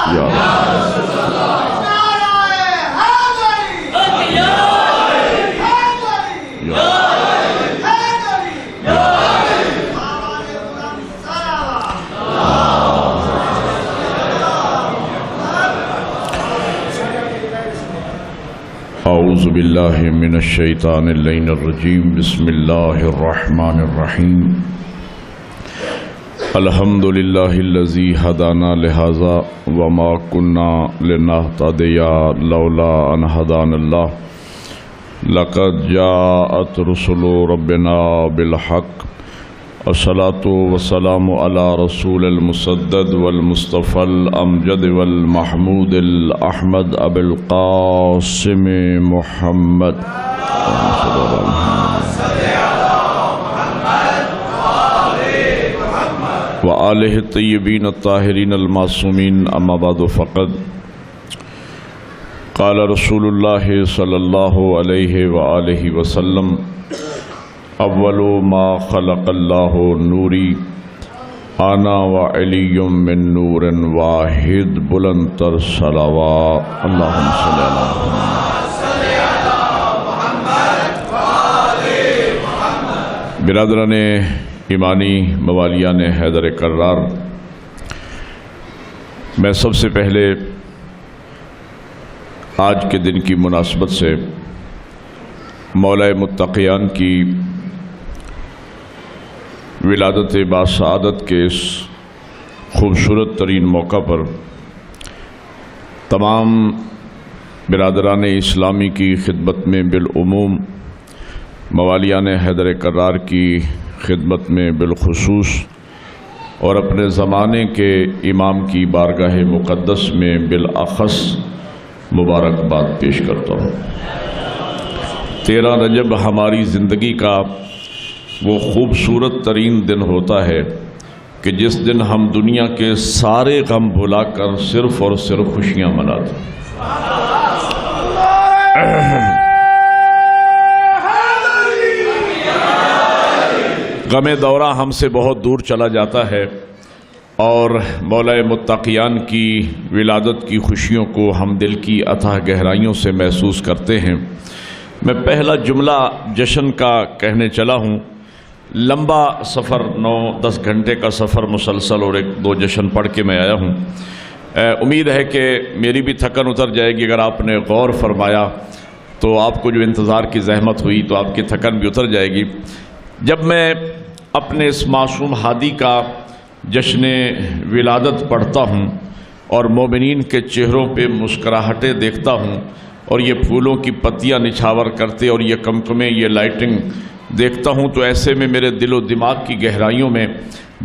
یا اعوذ باللہ من الشیطان اللعین الرجیم بسم اللہ الرحمن الرحیم الحمدللہ الذی ہدانا لہذا وما کنا لنہتدی لولا ان ہدانا اللہ لقد جاءت رسل ربنا بالحق الصلاة والسلام علی رسول المسدد والمصطفى الامجد والمحمود الاحمد ابی القاسم محمد وآلہ الطیبین الطاہرین المعصومین اما بعد فقد قال رسول اللہ صلی اللہ علیہ وآلہ وسلم اول ما خلق اللہ نوری انا وعلی من نور واحد بلند تر صلوات اللہم صلی علی محمد۔ برادران ایمانی، موالیان حیدر کرار، میں سب سے پہلے آج کے دن کی مناسبت سے مولا متقیان کی ولادت باسعادت کے اس خوبصورت ترین موقع پر تمام برادران اسلامی کی خدمت میں بالعموم، موالیان حیدر کرار کی خدمت میں بالخصوص، اور اپنے زمانے کے امام کی بارگاہ مقدس میں بالاخص مبارکباد پیش کرتا ہوں۔ 13 رجب ہماری زندگی کا وہ خوبصورت ترین دن ہوتا ہے کہ جس دن ہم دنیا کے سارے غم بھلا کر صرف اور صرف خوشیاں مناتے ہیں۔ غم دورہ ہم سے بہت دور چلا جاتا ہے اور مولا متقیان کی ولادت کی خوشیوں کو ہم دل کی اتھاہ گہرائیوں سے محسوس کرتے ہیں۔ میں پہلا جملہ جشن کا کہنے چلا ہوں۔ لمبا سفر، 9-10 گھنٹے کا سفر مسلسل، اور 1-2 جشن پڑھ کے میں آیا ہوں۔ امید ہے کہ میری بھی تھکن اتر جائے گی۔ اگر آپ نے غور فرمایا تو آپ کو جو انتظار کی زحمت ہوئی تو آپ کی تھکن بھی اتر جائے گی۔ جب میں اپنے اس معصوم ہادی کا جشن ولادت پڑھتا ہوں اور مومنین کے چہروں پہ مسکراہٹیں دیکھتا ہوں، اور یہ پھولوں کی پتیاں نچھاور کرتے اور یہ کمکمیں، یہ لائٹنگ دیکھتا ہوں، تو ایسے میں میرے دل و دماغ کی گہرائیوں میں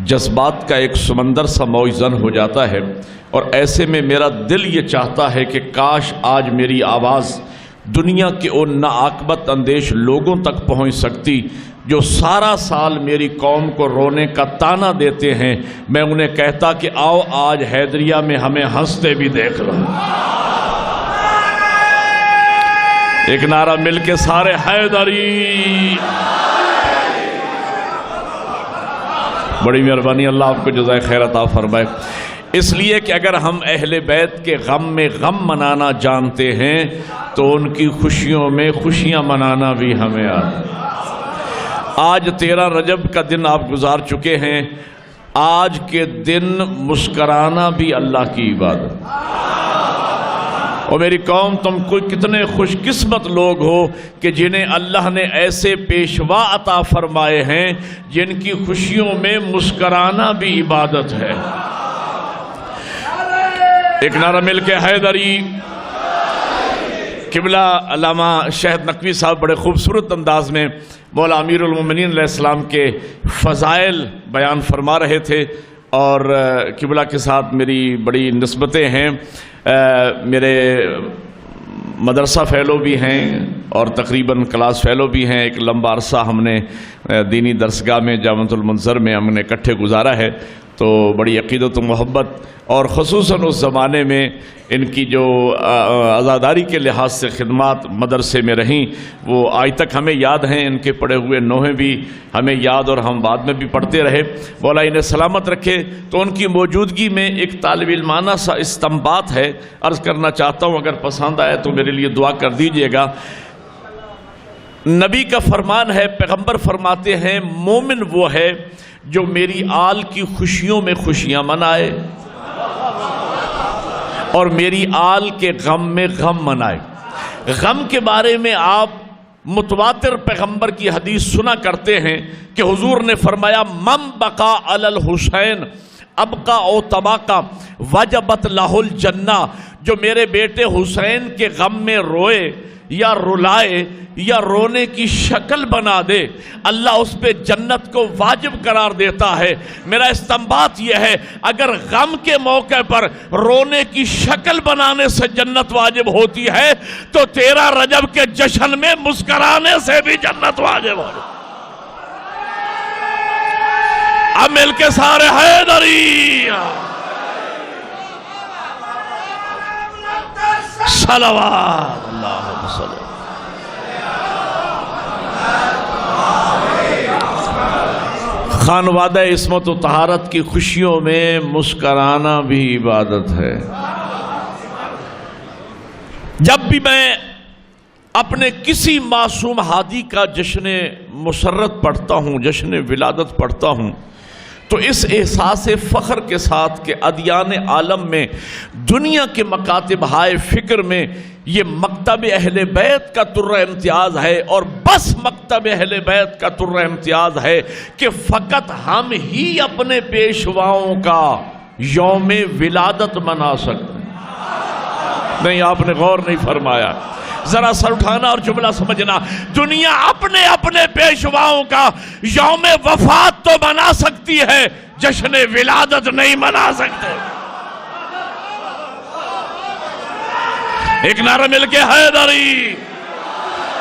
جذبات کا ایک سمندر سا موجزن ہو جاتا ہے، اور ایسے میں میرا دل یہ چاہتا ہے کہ کاش آج میری آواز دنیا کے ان ناعاقبت اندیش لوگوں تک پہنچ سکتی جو سارا سال میری قوم کو رونے کا تانا دیتے ہیں۔ میں انہیں کہتا کہ آؤ آج حیدریہ میں ہمیں ہنستے بھی دیکھ لو۔ ایک نعرہ مل کے سارے حیدری۔ بڑی مہربانی، اللہ آپ کو جزائے خیر عطا فرمائے۔ اس لیے کہ اگر ہم اہل بیت کے غم میں غم منانا جانتے ہیں تو ان کی خوشیوں میں خوشیاں منانا بھی ہمیں آتا ہے۔ آج 13 رجب کا دن آپ گزار چکے ہیں۔ آج کے دن مسکرانا بھی اللہ کی عبادت۔ اور میری قوم، تم کوئی کتنے خوش قسمت لوگ ہو کہ جنہیں اللہ نے ایسے پیشوا عطا فرمائے ہیں جن کی خوشیوں میں مسکرانا بھی عبادت ہے۔ ایک نعرہ مل کے حیدری۔ قبلہ علامہ شہد نقوی صاحب بڑے خوبصورت انداز میں مولا امیر المومنین علیہ السلام کے فضائل بیان فرما رہے تھے، اور قبلہ کے ساتھ میری بڑی نسبتیں ہیں۔ میرے مدرسہ فیلو بھی ہیں اور تقریباً کلاس فیلو بھی ہیں۔ ایک لمبا عرصہ ہم نے دینی درسگاہ میں جامعۃ المنظر میں ہم نے اکٹھے گزارا ہے، تو بڑی عقیدت و محبت، اور خصوصاً اس زمانے میں ان کی جو عزاداری کے لحاظ سے خدمات مدرسے میں رہیں وہ آج تک ہمیں یاد ہیں۔ ان کے پڑھے ہوئے نوحے بھی ہمیں یاد اور ہم بعد میں بھی پڑھتے رہے۔ مولا انہیں سلامت رکھے۔ تو ان کی موجودگی میں ایک طالب علمانہ سا استنباط ہے، عرض کرنا چاہتا ہوں، اگر پسند آئے تو میرے لیے دعا کر دیجئے گا۔ نبی کا فرمان ہے، پیغمبر فرماتے ہیں مومن وہ ہے جو میری آل کی خوشیوں میں خوشیاں منائے اور میری آل کے غم میں غم منائے۔ غم کے بارے میں آپ متواتر پیغمبر کی حدیث سنا کرتے ہیں کہ حضور نے فرمایا من بقا علی الحسین ابقا او تباقا وجبت لہ الجنہ، جو میرے بیٹے حسین کے غم میں روئے یا رلائے یا رونے کی شکل بنا دے، اللہ اس پہ جنت کو واجب قرار دیتا ہے۔ میرا استنباط یہ ہے، اگر غم کے موقع پر رونے کی شکل بنانے سے جنت واجب ہوتی ہے تو 13 رجب کے جشن میں مسکرانے سے بھی جنت واجب ہو۔ اب مل کے سارے حیدری صلوات اللہم صلی۔ خانوادہ عصمت و طہارت کی خوشیوں میں مسکرانا بھی عبادت ہے۔ جب بھی میں اپنے کسی معصوم ہادی کا جشن مسرت پڑھتا ہوں، جشن ولادت پڑھتا ہوں، تو اس احساس فخر کے ساتھ کہ ادیان عالم میں دنیا کے مکاتب ہائے فکر میں یہ مکتب اہل بیت کا ترہ امتیاز ہے، اور بس مکتب اہل بیت کا ترہ امتیاز ہے کہ فقط ہم ہی اپنے پیشواؤں کا یوم ولادت منا سکتے ہیں۔ نہیں، آپ نے غور نہیں فرمایا، ذرا سر اٹھانا اور جملہ سمجھنا۔ دنیا اپنے اپنے پیشواؤں کا یوم وفات تو منا سکتی ہے، جشن ولادت نہیں منا سکتے۔ ایک نعرہ مل کے حیدری۔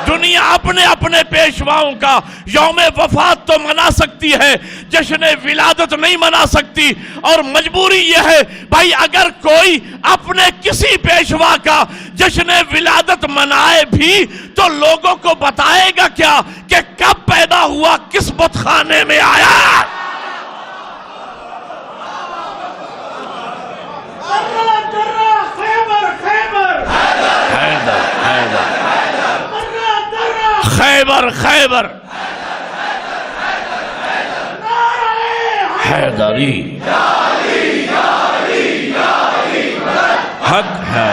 دنیا اپنے اپنے پیشواؤں کا یوم وفات تو منا سکتی ہے، جشن ولادت نہیں منا سکتی، اور مجبوری یہ ہے بھائی اگر کوئی اپنے کسی پیشوا کا جشن ولادت منائے بھی تو لوگوں کو بتائے گا کیا کہ کب پیدا ہوا، کس بت خانے میں آیا۔ خیبر خیبر حیدری حق ہے۔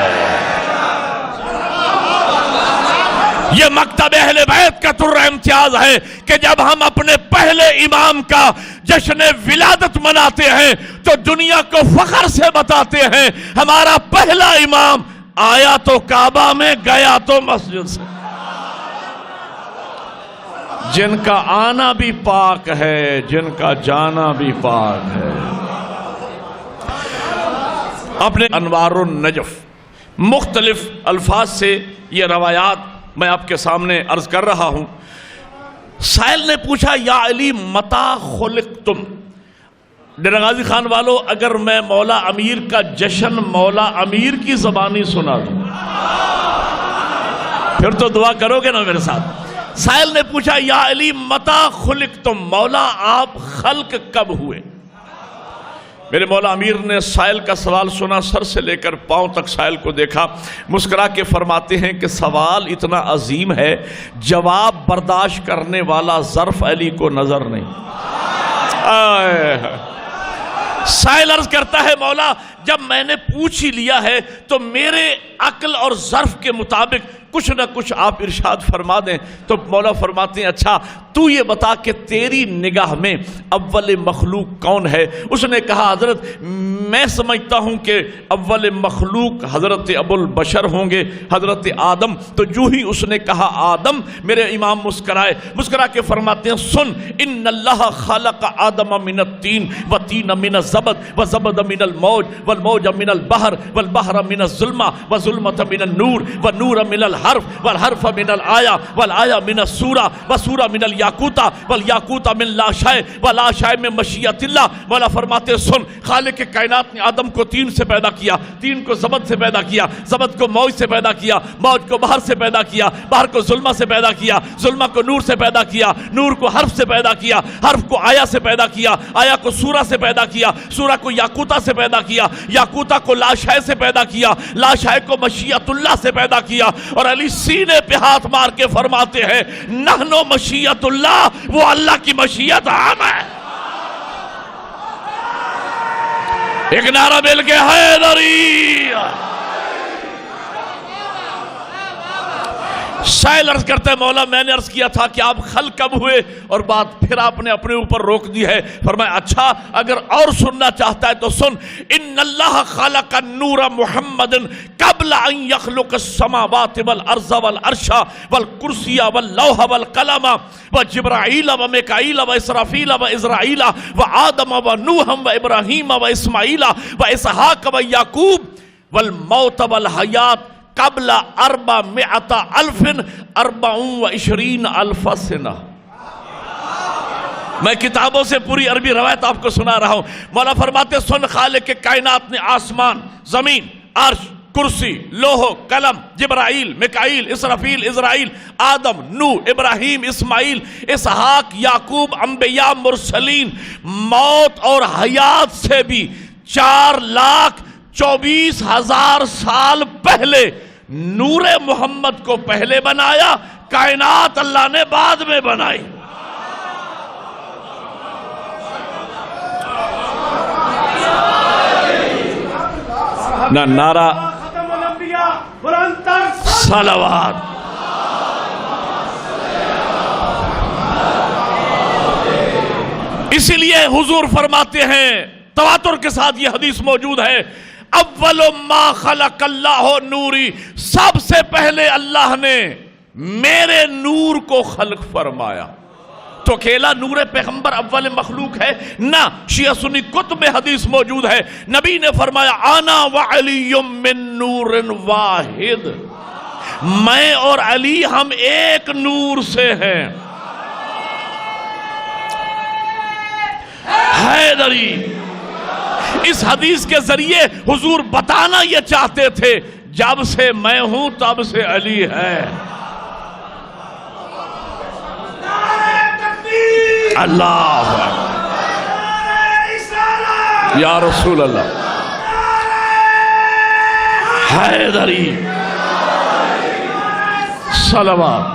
یہ مکتب اہل بیت کا ترہ امتیاز ہے کہ جب ہم اپنے پہلے امام کا جشن ولادت مناتے ہیں تو دنیا کو فخر سے بتاتے ہیں ہمارا پہلا امام آیا تو کعبہ میں، گیا تو مسجد سے۔ جن کا آنا بھی پاک ہے، جن کا جانا بھی پاک ہے۔ اپنے انوار النجف مختلف الفاظ سے یہ روایات میں آپ کے سامنے عرض کر رہا ہوں۔ سائل نے پوچھا یا علی متا خلقتم، ڈیرہ غازی خان والو اگر میں مولا امیر کا جشن مولا امیر کی زبانی سنا دوں پھر تو دعا کرو گے نا میرے ساتھ۔ سائل نے پوچھا یا علی متا خلقتم، مولا آپ خلق کب ہوئے؟ میرے مولا امیر نے سائل کا سوال سنا، سر سے لے کر پاؤں تک سائل کو دیکھا، مسکرا کے فرماتے ہیں کہ سوال اتنا عظیم ہے جواب برداشت کرنے والا ظرف علی کو نظر نہیں۔ سائل عرض کرتا ہے مولا جب میں نے پوچھ ہی لیا ہے تو میرے عقل اور ظرف کے مطابق کچھ نہ کچھ آپ ارشاد فرما دیں۔ تو مولا فرماتے ہیں اچھا تو یہ بتا کہ تیری نگاہ میں اول مخلوق کون ہے؟ اس نے کہا حضرت میں سمجھتا ہوں کہ اول مخلوق حضرت ابو البشر ہوں گے، حضرت آدم۔ تو جو ہی اس نے کہا آدم، میرے امام مسکرائے، مسکرا کے فرماتے ہیں سن ان اللہ خلق آدم من الطین و طین من الزبد و زبد من الموج والموج من البحر والبحر من الظلمة والظلمة من النور والنور من الحرف والحرف من الآية والآية من السورة والسورة من الياقوتة والياقوتة من لا شيء ولا شيء من مشیت اللہ. مولا فرماتے سن، خالق کائنات نے آدم کو تین سے پیدا کیا، تین کو زبد سے پیدا کیا، زبد کو موج سے پیدا کیا، موج کو بحر سے پیدا کیا، بحر کو ظلمہ سے پیدا کیا، ظلمہ کو نور سے پیدا کیا، نور کو حرف سے پیدا کیا، حرف کو آیا سے پیدا کیا، آیا کو سورہ سے پیدا کیا، سورہ کو یاقوتہ سے پیدا کیا، یاقوتہ کو لاشے سے پیدا کیا، لاشے کو مشیت اللہ سے پیدا کیا. اور علی سینے پہ ہاتھ مار کے فرماتے ہیں نحنو مشیت اللہ، وہ اللہ کی مشیت ہم ہے. ایک نعرہ مل کے حیدری. شاعر عرض کرتے ہیں مولا میں نے عرض کیا تھا کہ آپ خلق کب ہوئے، اور بات پھر آپ نے اپنے اوپر روک دی ہے. فرمایا اچھا اگر اور سننا چاہتا ہے تو سن، ان اللہ خلق النور محمد قبل ان یخلق السماوات والارض والعرش والکرسی واللوح والقلم وجبرائیل ومیکائیل واسرافیل وعزرائیل وآدم ونوح وابراہیم واسماعیل واسحاق ویعقوب والموت والحیات قبل 424,000 سنہ. میں کتابوں سے پوری عربی روایت آپ کو سنا رہا ہوں. مولا فرماتے سن، خالق کائنات نے آسمان، زمین، عرش، کرسی، لوح، قلم، جبرائیل، میکائیل، اسرافیل، عزرائیل، آدم، نوح، ابراہیم، اسماعیل، اسحاق، یعقوب، انبیاء، مرسلین، موت اور حیات سے بھی 4,24,000 سال پہلے نور محمد کو پہلے بنایا، کائنات اللہ نے بعد میں بنائی. نہ نعرہ صلوات. اسی لیے حضور فرماتے ہیں، تواتر کے ساتھ یہ حدیث موجود ہے، اول ما خلق اللہ نوری، سب سے پہلے اللہ نے میرے نور کو خلق فرمایا. تو اکیلا نور پیغمبر اول مخلوق ہے؟ نہ، شیعہ سنی کتب میں حدیث موجود ہے، نبی نے فرمایا انا وعلی من نور واحد، میں اور علی ہم ایک نور سے ہیں. حیدری. اس حدیث کے ذریعے حضور بتانا یہ چاہتے تھے جب سے میں ہوں تب سے علی ہے. اللہ یا رسول اللہ. حیدری صلوات.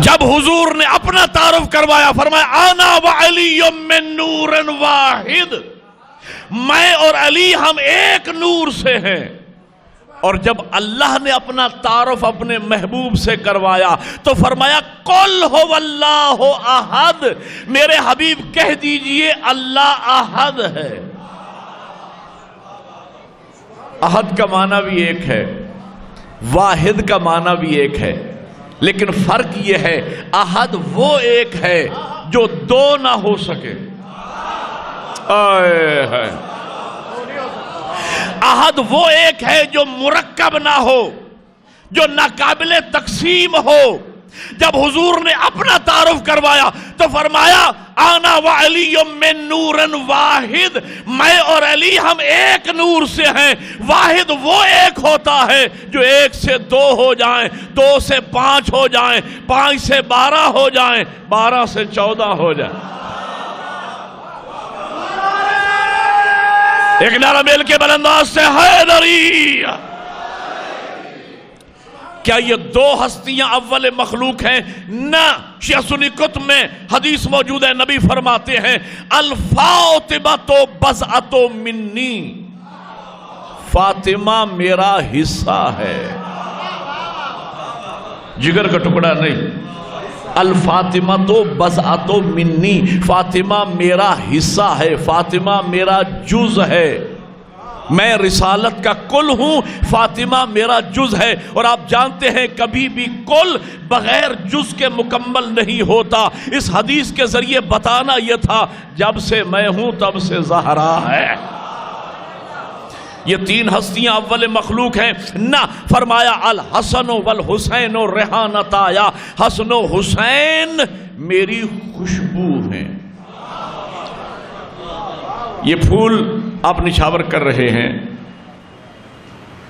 جب حضور نے اپنا تعارف کروایا، فرمایا انا وعلی من نور واحد، میں اور علی ہم ایک نور سے ہیں. اور جب اللہ نے اپنا تعارف اپنے محبوب سے کروایا تو فرمایا قل هو اللہ احد، میرے حبیب کہہ دیجئے اللہ احد ہے. احد کا معنی بھی ایک ہے، واحد کا معنی بھی ایک ہے، لیکن فرق یہ ہے احد وہ ایک ہے جو دو نہ ہو سکے. احد وہ ایک ہے جو مرکب نہ ہو، جو ناقابل تقسیم ہو. جب حضور نے اپنا تعارف کروایا تو فرمایا انا وعلی من نور واحد، میں اور علی ہم ایک نور سے ہیں. واحد وہ ایک ہوتا ہے جو ایک سے دو ہو جائیں، دو سے پانچ ہو جائیں، پانچ سے 12 ہو جائیں، 12 سے 14 ہو جائیں. ایک نعرہ مل کے بلنداز سے حیدری. کیا یہ دو ہستیاں اول مخلوق ہیں؟ نہ. شیعہ سنی کتب میں حدیث موجود ہے، نبی فرماتے ہیں الفاطمہ بضعۃ منی، فاطمہ میرا حصہ ہے، جگر کا ٹکڑا نہیں. الفاطمہ بضعۃ منی، فاطمہ میرا حصہ ہے، فاطمہ میرا جز ہے. میں رسالت کا کل ہوں، فاطمہ میرا جز ہے۔ اور آپ جانتے ہیں کبھی بھی کل بغیر جز کے مکمل نہیں ہوتا۔ اس حدیث کے ذریعے بتانا یہ تھا جب سے میں ہوں تب سے زہرا ہے۔ یہ تین ہستیاں اول مخلوق ہیں نہ، فرمایا الحسن والحسین ریحانتا، یا حسن و حسین میری خوشبو ہیں۔ یہ پھول آپ نچھاور کر رہے ہیں،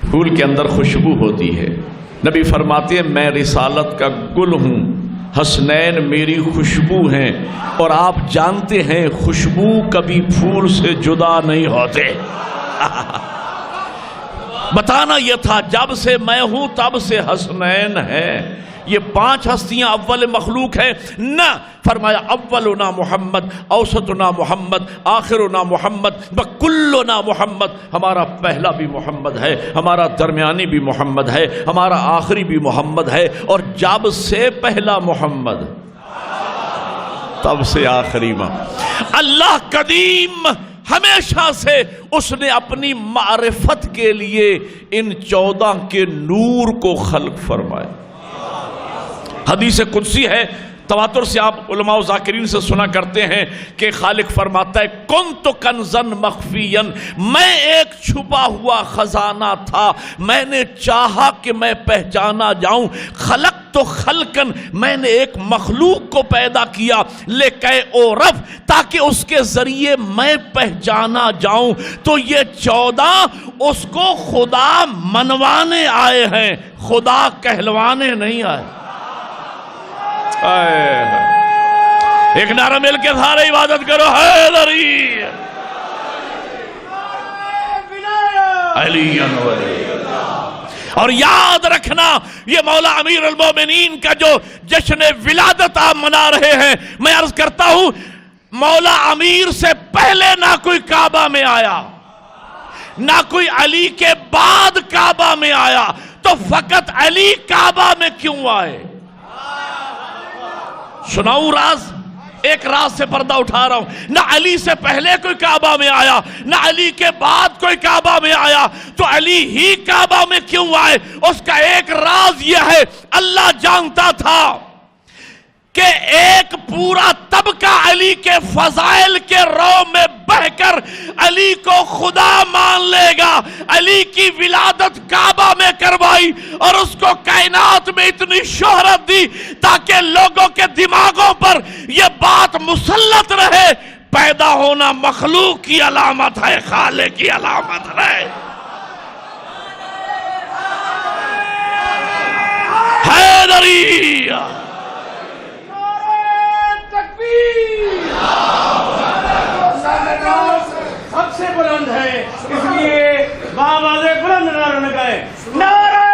پھول کے اندر خوشبو ہوتی ہے۔ نبی فرماتے ہیں میں رسالت کا گل ہوں، حسنین میری خوشبو ہیں، اور آپ جانتے ہیں خوشبو کبھی پھول سے جدا نہیں ہوتے۔ بتانا یہ تھا جب سے میں ہوں تب سے حسنین ہے۔ یہ پانچ ہستیاں اول مخلوق ہیں نہ، فرمایا اولنا محمد، اوسطنا محمد، آخرنا محمد، وکلنا محمد۔ ہمارا پہلا بھی محمد ہے، ہمارا درمیانی بھی محمد ہے، ہمارا آخری بھی محمد ہے، اور جب سے پہلا محمد تب سے آخری محمد۔ اللہ قدیم ہمیشہ سے اس نے اپنی معرفت کے لیے ان 14 کے نور کو خلق فرمایا۔ حدیث قدسی ہے، تواتر سے آپ علماء و ذاکرین سے سنا کرتے ہیں کہ خالق فرماتا ہے کنت کنزن مخفین، میں ایک چھپا ہوا خزانہ تھا، میں نے چاہا کہ میں پہچانا جاؤں، خلق تو خلقن، میں نے ایک مخلوق کو پیدا کیا، لکے اورف، تاکہ اس کے ذریعے میں پہچانا جاؤں۔ تو یہ 14 اس کو خدا منوانے آئے ہیں، خدا کہلوانے نہیں آئے۔ ایک نعرہ مل کے سارے عبادت کرو، حیدری علی ولی۔ اور یاد رکھنا یہ مولا امیر المومنین کا جو جشن ولادت آپ منا رہے ہیں، میں عرض کرتا ہوں مولا امیر سے پہلے نہ کوئی کعبہ میں آیا، نہ کوئی علی کے بعد کعبہ میں آیا، تو فقط علی کعبہ میں کیوں آئے؟ سناؤں راز؟ ایک راز سے پردہ اٹھا رہا ہوں، نہ علی سے پہلے کوئی کعبہ میں آیا، نہ علی کے بعد کوئی کعبہ میں آیا، تو علی ہی کعبہ میں کیوں آئے؟ اس کا ایک راز یہ ہے، اللہ جانتا تھا کہ ایک پورا طبقہ علی کے فضائل کے رو میں بہ کر علی کو خدا مان لے گا۔ علی کی ولادت کعبہ میں کروائی اور اس کو کائنات میں اتنی شہرت دی تاکہ لوگوں کے دماغوں پر یہ بات مسلط رہے، پیدا ہونا مخلوق کی علامت ہے، خالق کی علامت ہے۔ حیدری سب سے بلند ہے، اس لیے بآواز بلند نعرہ لگائے، نعرہ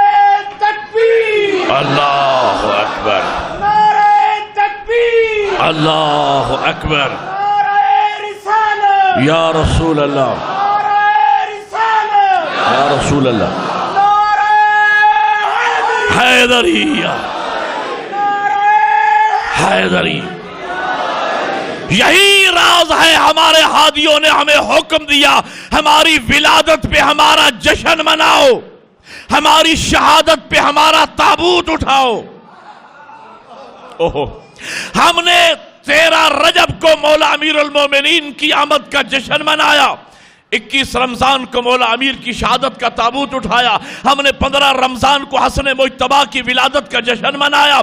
تکبیر، اللہ اکبر، نعرہ تکبیر، اللہ اکبر، نعرہ رسالت، یا رسول اللہ، نعرہ رسالت، یا رسول اللہ، نعرہ حیدری حیدری۔ یہی راز ہے، ہمارے ہادیوں نے ہمیں حکم دیا ہماری ولادت پہ ہمارا جشن مناؤ، ہماری شہادت پہ ہمارا تابوت اٹھاؤ۔ اوہو، ہم نے 13 رجب کو مولا امیر المومنین کی آمد کا جشن منایا، 21 رمضان کو مولا امیر کی شہادت کا تابوت اٹھایا، ہم نے 15 رمضان کو حسن مجتبیٰ کی ولادت کا جشن منایا،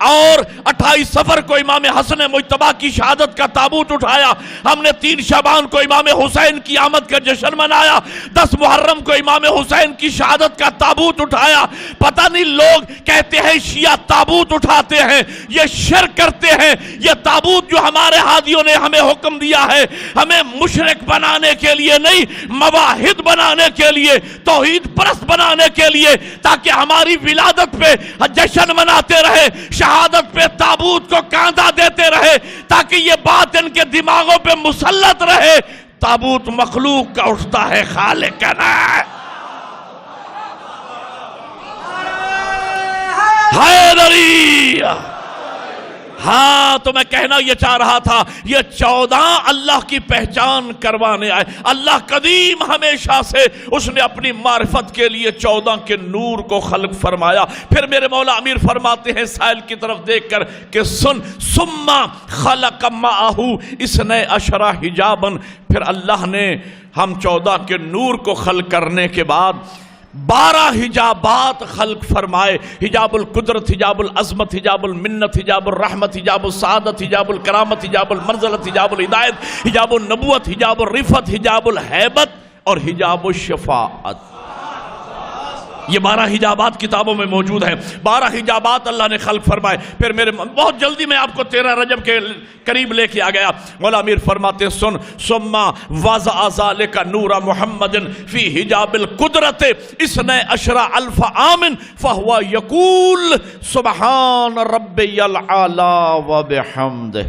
اور 28 صفر کو امام حسن مجتبیٰ کی شہادت کا تابوت اٹھایا، ہم نے 3 شعبان کو امام حسین کی آمد کا جشن منایا، 10 محرم کو امام حسین کی شہادت کا تابوت اٹھایا۔ پتہ نہیں لوگ کہتے ہیں شیعہ تابوت اٹھاتے ہیں، یہ شرک کرتے ہیں۔ یہ تابوت جو ہمارے ہادیوں نے ہمیں حکم دیا ہے، ہمیں مشرک بنانے کے لیے نہیں، مواحد بنانے کے لیے، توحید پرست بنانے کے لیے، تاکہ ہماری ولادت پہ جشن مناتے رہے، شہادت پہ تابوت کو کاندھا دیتے رہے، تاکہ یہ بات ان کے دماغوں پہ مسلط رہے تابوت مخلوق کا اٹھتا ہے، خالق کا نہیں۔ حیدری ہاں تو میں کہنا یہ چاہ رہا تھا، یہ 14 اللہ کی پہچان کروانے آئے۔ اللہ قدیم ہمیشہ سے اس نے اپنی معرفت کے لیے 14 کے نور کو خلق فرمایا۔ پھر میرے مولا امیر فرماتے ہیں سائل کی طرف دیکھ کر کہ سن، ثم خلق معہ 12 حجابا، پھر اللہ نے ہم 14 کے نور کو خلق کرنے کے بعد 12 حجابات خلق فرمائے۔ حجاب القدرت، حجاب العظمت، حجاب المنت، حجاب الرحمت، حجاب السعادت، حجاب الکرامت، حجاب المنزلت، حجاب الہدایت، حجاب النبوت، حجاب الرفت، حجاب الہیبت اور حجاب الشفاعت۔ یہ 12 حجابات کتابوں میں موجود ہیں۔ 12 حجابات اللہ نے خلق فرمائے۔ پھر میرے بہت جلدی میں آپ کو 13 رجب کے قریب لے کے آ گیا۔ مولا امیر فرماتے ہیں سن، ثم وضع ذلك نور محمد فی حجاب القدرت 12,000 عام فهو یقول سبحان ربی الاعلی وبحمدہ۔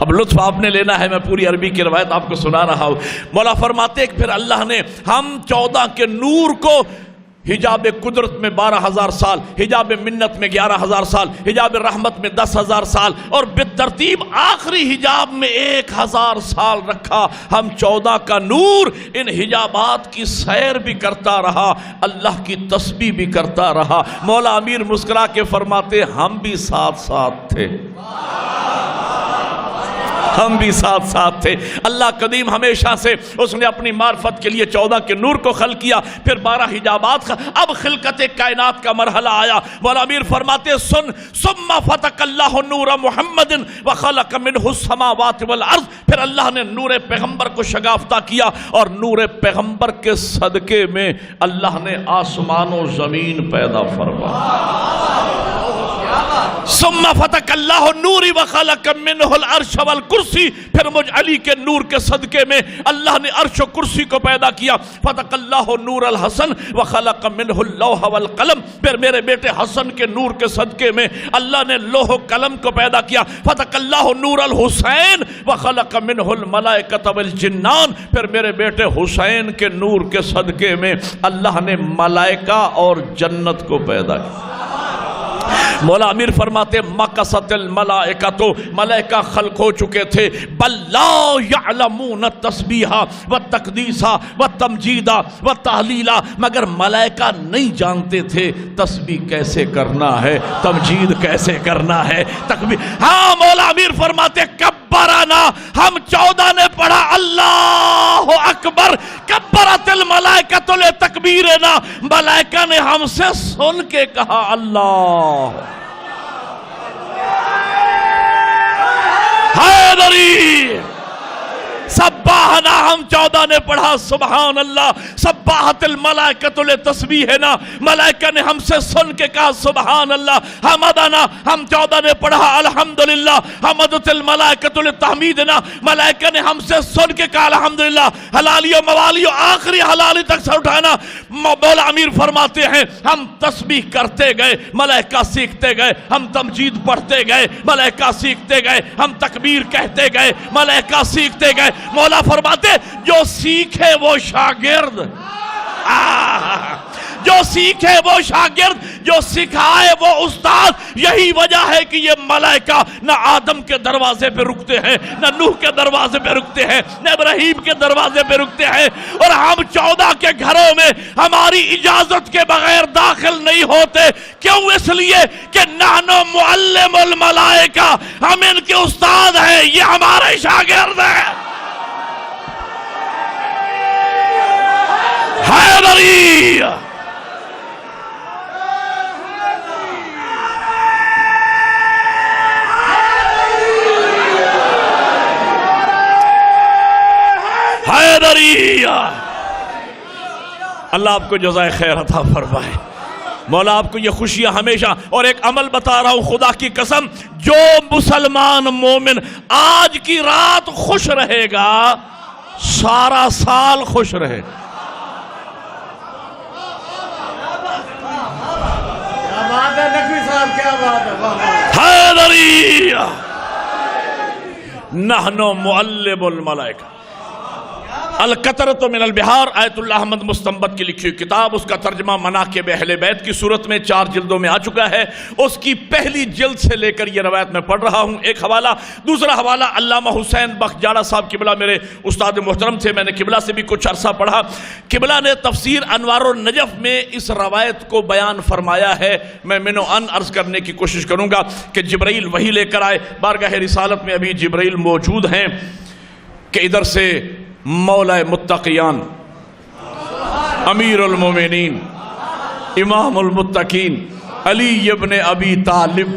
اب لطف آپ نے لینا ہے، میں پوری عربی کی روایت آپ کو سنا رہا ہوں۔ مولا فرماتے ہیں کہ پھر اللہ نے ہم 14 کے نور کو حجاب قدرت میں 12,000 سال، حجاب منت میں 11,000 سال، حجاب رحمت میں 10,000 سال اور بالترتیب آخری حجاب میں 1,000 سال رکھا۔ ہم 14 کا نور ان حجابات کی سیر بھی کرتا رہا، اللہ کی تسبیح بھی کرتا رہا۔ مولا امیر مسکرا کے فرماتے ہم بھی ساتھ ساتھ تھے، ہم بھی ساتھ ساتھ تھے۔ اللہ قدیم ہمیشہ سے اس نے اپنی معرفت کے لیے 14 کے نور کو خلق کیا، پھر 12 حجابات اب خلقت کائنات کا مرحلہ آیا۔ مولا امیر فرماتے سن، ثم فتق اللہ نور محمد وخلق منہ السماوات والارض، پھر اللہ نے نور پیغمبر کو شگافتہ کیا اور نور پیغمبر کے صدقے میں اللہ نے آسمان و زمین پیدا فرمایا۔ ثم فتق اللہ النور وخلق منہ العرش والکرسی، پھر مجھ علی کے نور کے صدقے میں اللہ نے عرش و کرسی کو پیدا کیا۔ فتق اللہ نور الحسن وخلق منہ اللوح والقلم، پھر میرے بیٹے حسن کے نور کے صدقے میں اللہ نے لوح و قلم کو پیدا کیا۔ فتق اللہ نور الحسین وخلق منہ الملائکۃ والجنان، پھر میرے بیٹے حسین کے نور کے صدقے میں اللہ نے ملائکہ اور جنت کو پیدا کیا۔ مولا امیر فرماتے مکست الملائکۃ، ملائکہ خلق ہو چکے تھے، بل لا یعلمون التسبیح والتقدیس والتمجید والتہلیل، مگر ملائکہ نہیں جانتے تھے تسبیح کیسے کرنا ہے، تمجید کیسے کرنا ہے، تکبیر۔ ہاں مولا امیر فرماتے کبرنا، ہم 14 نے پڑھا اللہ اکبر، کبرت الملائکۃ لتکبیرنا، ملائکہ نے ہم سے سن کے کہا اللہ حیدری۔ سبحنا، ہم 14 نے پڑھا سبحان اللہ، سبحت الملائکۃ لتسبیحنا، ملائکہ نے ہم سے سن کے کہا سبحان اللہ۔ حمدنا، ہم 14 نے پڑھا الحمدللہ، حمدت الملائکۃ لتحمیدنا، ملائکہ نے ہم سے سن کے کہا الحمدللہ۔ حلالی و موالی و آخری حلالی تک سے اٹھانا۔ مولا امیر فرماتے ہیں ہم تسبیح کرتے گئے، ملائکہ سیکھتے گئے، ہم تمجید پڑھتے گئے، ملائکہ سیکھتے گئے، ہم تکبیر کہتے گئے، ملائکہ سیکھتے گئے۔ مولا فرماتے جو سیکھے وہ شاگرد، جو سیکھے وہ شاگرد، جو سکھائے وہ استاد۔ یہی وجہ ہے کہ یہ ملائکہ نہ آدم کے دروازے پہ رکتے ہیں، نہ نوح کے دروازے پہ رکتے ہیں، نہ ابراہیم کے دروازے پہ رکتے ہیں، اور ہم 14 کے گھروں میں ہماری اجازت کے بغیر داخل نہیں ہوتے۔ کیوں؟ اس لیے کہ نحن معلم الملائکہ، ہم ان کے استاد ہیں، یہ ہمارے شاگرد ہیں۔ حیدری حیدری، اللہ آپ کو جزائے خیر عطا فرمائے، مولا آپ کو یہ خوشیاں ہمیشہ۔ اور ایک عمل بتا رہا ہوں خدا کی قسم، جو مسلمان مومن آج کی رات خوش رہے گا سارا سال خوش رہے گا۔ نقوی صاحب کیا بات ہے، حیدری نحن معلم الملائکہ۔ القطرۃ من البحار آیت اللہ احمد مستنبت کی لکھی ہوئی کتاب، اس کا ترجمہ مناقب اہل بیت کی صورت میں 4 جلدوں میں آ چکا ہے. اس کی پہلی جلد سے لے کر یہ روایت میں پڑھ رہا ہوں. ایک حوالہ. دوسرا حوالہ علامہ حسین بخش جاڑا صاحب قبلہ میرے استاد محترم تھے، میں نے قبلہ سے بھی کچھ عرصہ پڑھا. قبلہ نے تفسیر انوار النجف میں اس روایت کو بیان فرمایا ہے. میں منو ان عرض کرنے کی کوشش کروں گا کہ جبرائیل وحی لے کر آئے. بارگاہ رسالت میں ابھی جبرائیل موجود ہیں کہ ادھر سے مولا متقیان امیر المومنین امام المتقین علی ابن ابی طالب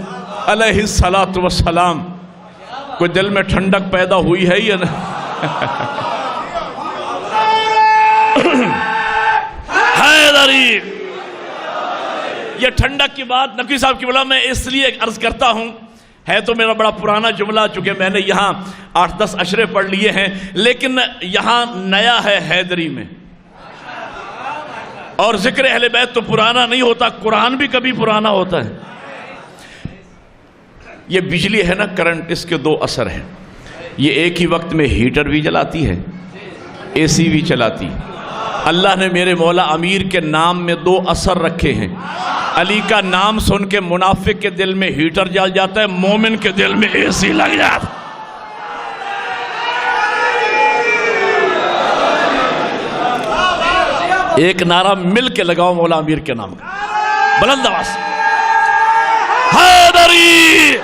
علیہ الصلاۃ والسلام. کوئی دل میں ٹھنڈک پیدا ہوئی ہے یا نہیں؟ حیدری. یہ ٹھنڈک کی بات نقوی صاحب کی بلا میں اس لیے عرض کرتا ہوں، ہے تو میرا بڑا پرانا جملہ، چونکہ میں نے یہاں 8-10 اشرے پڑھ لیے ہیں، لیکن یہاں نیا ہے حیدری میں. اور ذکر اہل بیت تو پرانا نہیں ہوتا، قرآن بھی کبھی پرانا ہوتا ہے. یہ بجلی ہے نا، کرنٹ، اس کے 2 اثر ہیں. یہ ایک ہی وقت میں ہیٹر بھی جلاتی ہے، اے سی بھی چلاتی. اللہ نے میرے مولا امیر کے نام میں 2 اثر رکھے ہیں. علی کا نام سن کے منافق کے دل میں ہیٹر جل جاتا ہے، مومن کے دل میں اے سی لگ جاتا. ایک نعرہ مل کے لگاؤ مولا امیر کے نام کا، بلند آواز. حیدری.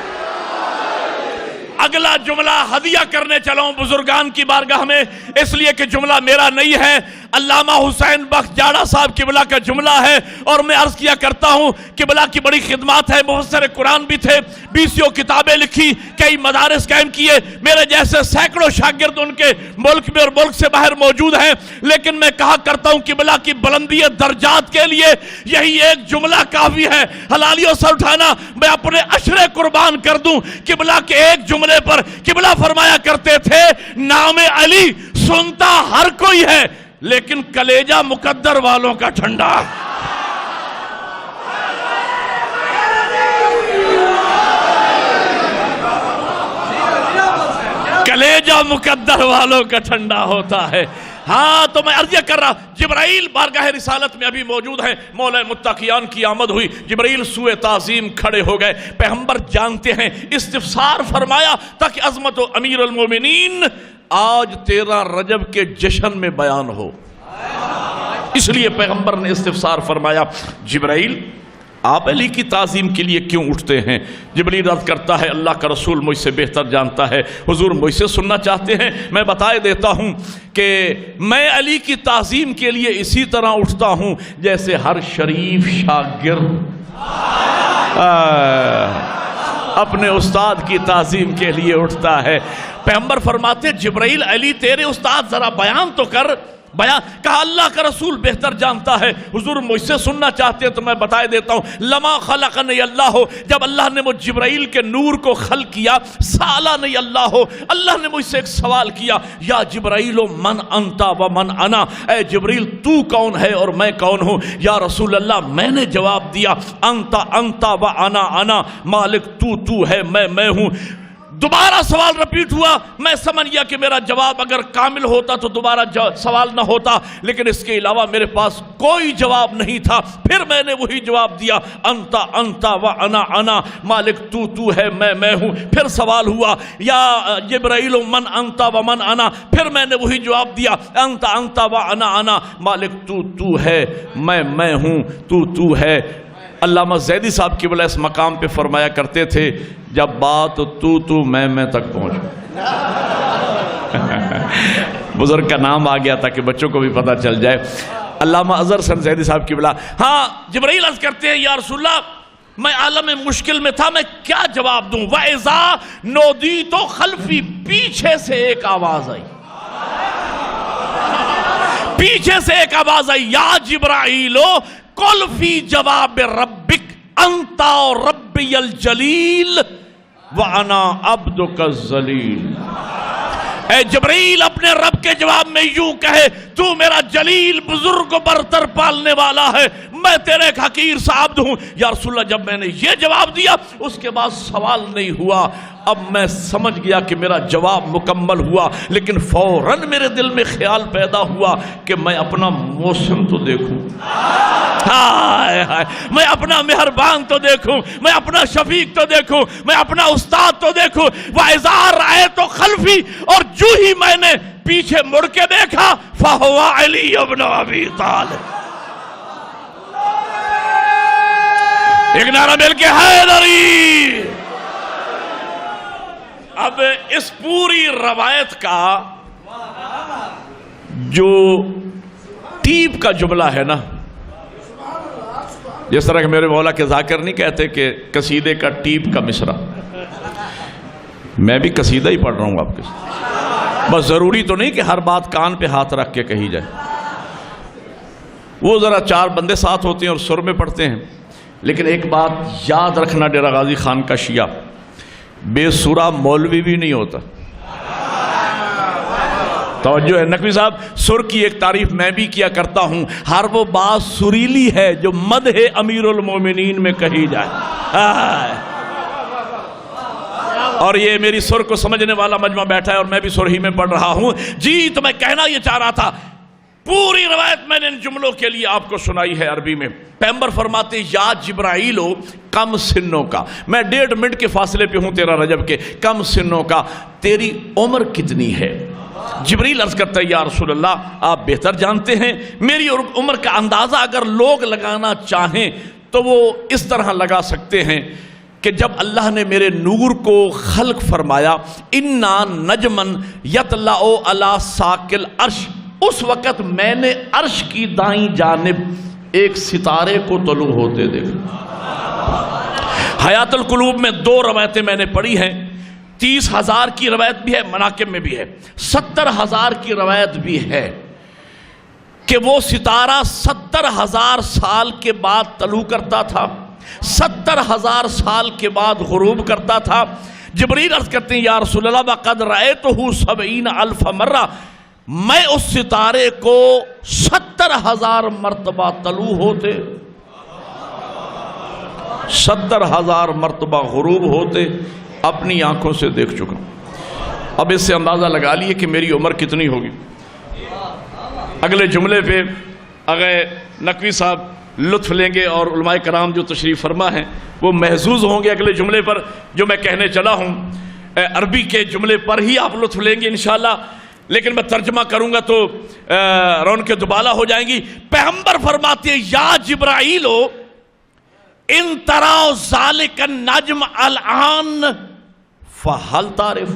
اگلا جملہ ہدیہ کرنے چلاؤں بزرگان کی بارگاہ میں، اس لیے کہ جملہ میرا نہیں ہے، علامہ حسین بخش جاڑا صاحب قبلہ کا جملہ ہے. اور میں عرض کیا کرتا ہوں قبلہ کی بڑی خدمات ہے، مفسر قرآن بھی تھے، 20 کتابیں لکھی، کئی مدارس قائم کیے. میرے جیسے سینکڑوں شاگرد ان کے ملک میں اور ملک سے باہر موجود ہیں. لیکن میں کہا کرتا ہوں قبلہ کی بلندی درجات کے لیے یہی ایک جملہ کافی ہے. حلالیوں سے اٹھانا میں اپنے عشرے قربان کر دوں قبلہ کے ایک جملے پر. قبلہ فرمایا کرتے تھے نام علی سنتا ہر کوئی ہے لیکن کلیجہ مقدر والوں کا ٹھنڈا. کلیجہ مقدر والوں کا ٹھنڈا ہوتا ہے. ہاں تو میں عرض کر رہا، جبرائیل بارگاہ رسالت میں ابھی موجود ہیں. مولا متقیان کی آمد ہوئی، جبرائیل سوئے تعظیم کھڑے ہو گئے. پیغمبر جانتے ہیں، استفسار فرمایا تاکہ عظمت و امیر المومنین آج 13 رجب کے جشن میں بیان ہو. اس لیے پیغمبر نے استفسار فرمایا، جبرائیل آپ علی کی تعظیم کے لیے کیوں اٹھتے ہیں؟ جبرائیل عرض کرتا ہے اللہ کا رسول مجھ سے بہتر جانتا ہے، حضور مجھ سے سننا چاہتے ہیں. میں بتائے دیتا ہوں کہ میں علی کی تعظیم کے لیے اسی طرح اٹھتا ہوں جیسے ہر شریف شاگرد اپنے استاد کی تعظیم کے لیے اٹھتا ہے. پیغمبر فرماتے جبرائیل علی تیرے استاد ذرا بیان تو کر. بیان کہا اللہ کا رسول بہتر جانتا ہے، حضور مجھ سے سننا چاہتے ہیں تو میں بتائے دیتا ہوں. لما خلقنی اللہ، جب اللہ نے مجھ جبرائیل کے نور کو خلق کیا، سالنی اللہ، اللہ نے مجھ سے ایک سوال کیا، یا جبرائیل من انت و من انا، اے جبرائیل تو کون ہے اور میں کون ہوں؟ یا رسول اللہ میں نے جواب دیا انت انت و انا انا، مالک تو ہے میں ہوں. دوبارہ سوال رپیٹ ہوا. میں سمجھ گیا کہ میرا جواب اگر کامل ہوتا تو دوبارہ سوال نہ ہوتا، لیکن اس کے علاوہ میرے پاس کوئی جواب نہیں تھا. پھر میں نے وہی جواب دیا انت انت و انا انا، مالک تو ہے میں ہوں. پھر سوال ہوا یا جبرائیل من انت و من انا، پھر میں نے وہی جواب دیا انت انت و انا انا، مالک تو ہے میں ہوں تو ہے. علامہ زیدی صاحب کی بلا اس مقام پہ فرمایا کرتے تھے جب بات تو میں تک پہنچ. بزرگ کا نام آ گیا تاکہ بچوں کو بھی پتہ چل جائے. علامہ اظہر حسن زیدی صاحب کی بلا. ہاں جبرائیل عرض کرتے ہیں یا رسول اللہ میں عالم مشکل میں تھا، میں کیا جواب دوں؟ وَإِذَا نُودِيتُ خَلْفِي، پیچھے سے ایک آواز آئی، پیچھے سے ایک آواز آئی، یا جبرائیل قل فی جواب ربک انت ربی الجلیل وانا عبدک الذلیل. اے جبرائیل اپنے رب کے جواب میں یوں کہے تو میرا جلیل بزرگ و برتر پالنے والا ہے، میں تیرے ایک حقیر سا عبد ہوں۔ یا رسول اللہ جب میں نے یہ جواب دیا اس کے بعد سوال نہیں ہوا۔ اب میں سمجھ گیا کہ میرا جواب مکمل ہوا، لیکن فوراً میرے دل میں خیال پیدا ہوا کہ میں اپنا محسن تو دیکھوں، ہائے ہائے، میں اپنا مہربان تو دیکھوں، میں اپنا شفیق تو دیکھوں، میں اپنا استاد تو دیکھوں۔ وَإِذَا رَأَيْتُ خَلْفِي، اور جو ہی میں نے پیچھے مڑ کے دیکھا فَهُوَ عَلِيُّ بْنُ أَبِي طَالِبٍ۔ ایک نعرہ مل کے حیدری۔ اب اس پوری روایت کا جو ٹیپ کا جملہ ہے نا، جس طرح کہ میرے مولا کے ذاکر نہیں کہتے کہ قصیدے کا ٹیپ کا مصرع، میں بھی قصیدہ ہی پڑھ رہا ہوں آپ کے ساتھ، بس ضروری تو نہیں کہ ہر بات کان پہ ہاتھ رکھ کے کہی جائے، وہ ذرا چار بندے ساتھ ہوتے ہیں اور سر میں پڑھتے ہیں۔ لیکن ایک بات یاد رکھنا ڈیرہ غازی خان کا شیعہ، بے سرا مولوی بھی نہیں ہوتا۔ توجہ ہے نقوی صاحب، سر کی ایک تعریف میں بھی کیا کرتا ہوں، ہر وہ بات سریلی ہے جو مدح امیر المومنین میں کہی جائے۔ اور یہ میری سر کو سمجھنے والا مجمع بیٹھا ہے اور میں بھی سر ہی میں پڑھ رہا ہوں۔ جی تو میں کہنا یہ چاہ رہا تھا، پوری روایت میں نے ان جملوں کے لیے آپ کو سنائی ہے عربی میں۔ پیغمبر فرماتے یا جبرائیل کم سنوں کا، میں 1.5 منٹ کے فاصلے پہ ہوں 13 رجب کے، کم سنوں کا، تیری عمر کتنی ہے؟ جبریل عرض کرتا ہے یا رسول اللہ آپ بہتر جانتے ہیں، میری عمر کا اندازہ اگر لوگ لگانا چاہیں تو وہ اس طرح لگا سکتے ہیں کہ جب اللہ نے میرے نور کو خلق فرمایا، انا نجمن یطلع علی ساق العرش، اس وقت میں نے عرش کی دائیں جانب ایک ستارے کو طلوع ہوتے دیکھا۔ حیات القلوب میں 2 روایتیں میں نے پڑھی ہیں، 30,000 کی روایت بھی ہے، مناقب میں بھی ہے، 70,000 کی روایت بھی ہے کہ وہ ستارہ 70,000 سال کے بعد طلوع کرتا تھا، 70,000 سال کے بعد غروب کرتا تھا۔ جبریل عرض کرتے ہیں یا رسول اللہ وقد رأیتہ 70,000 مرہ، میں اس ستارے کو 70,000 مرتبہ طلوع ہوتے، 70,000 مرتبہ غروب ہوتے اپنی آنکھوں سے دیکھ چکا ہوں۔ اب اس سے اندازہ لگا لیے کہ میری عمر کتنی ہوگی۔ اگلے جملے پہ اگر نقوی صاحب لطف لیں گے اور علماء کرام جو تشریف فرما ہیں وہ محظوظ ہوں گے اگلے جملے پر جو میں کہنے چلا ہوں۔ عربی کے جملے پر ہی آپ لطف لیں گے انشاءاللہ، لیکن میں ترجمہ کروں گا تو رونقیں دوبالا ہو جائیں گی۔ پیغمبر فرماتے ہیں یا جبرائیل ان تراؤ ذالک النجم الان فہل تعرف۔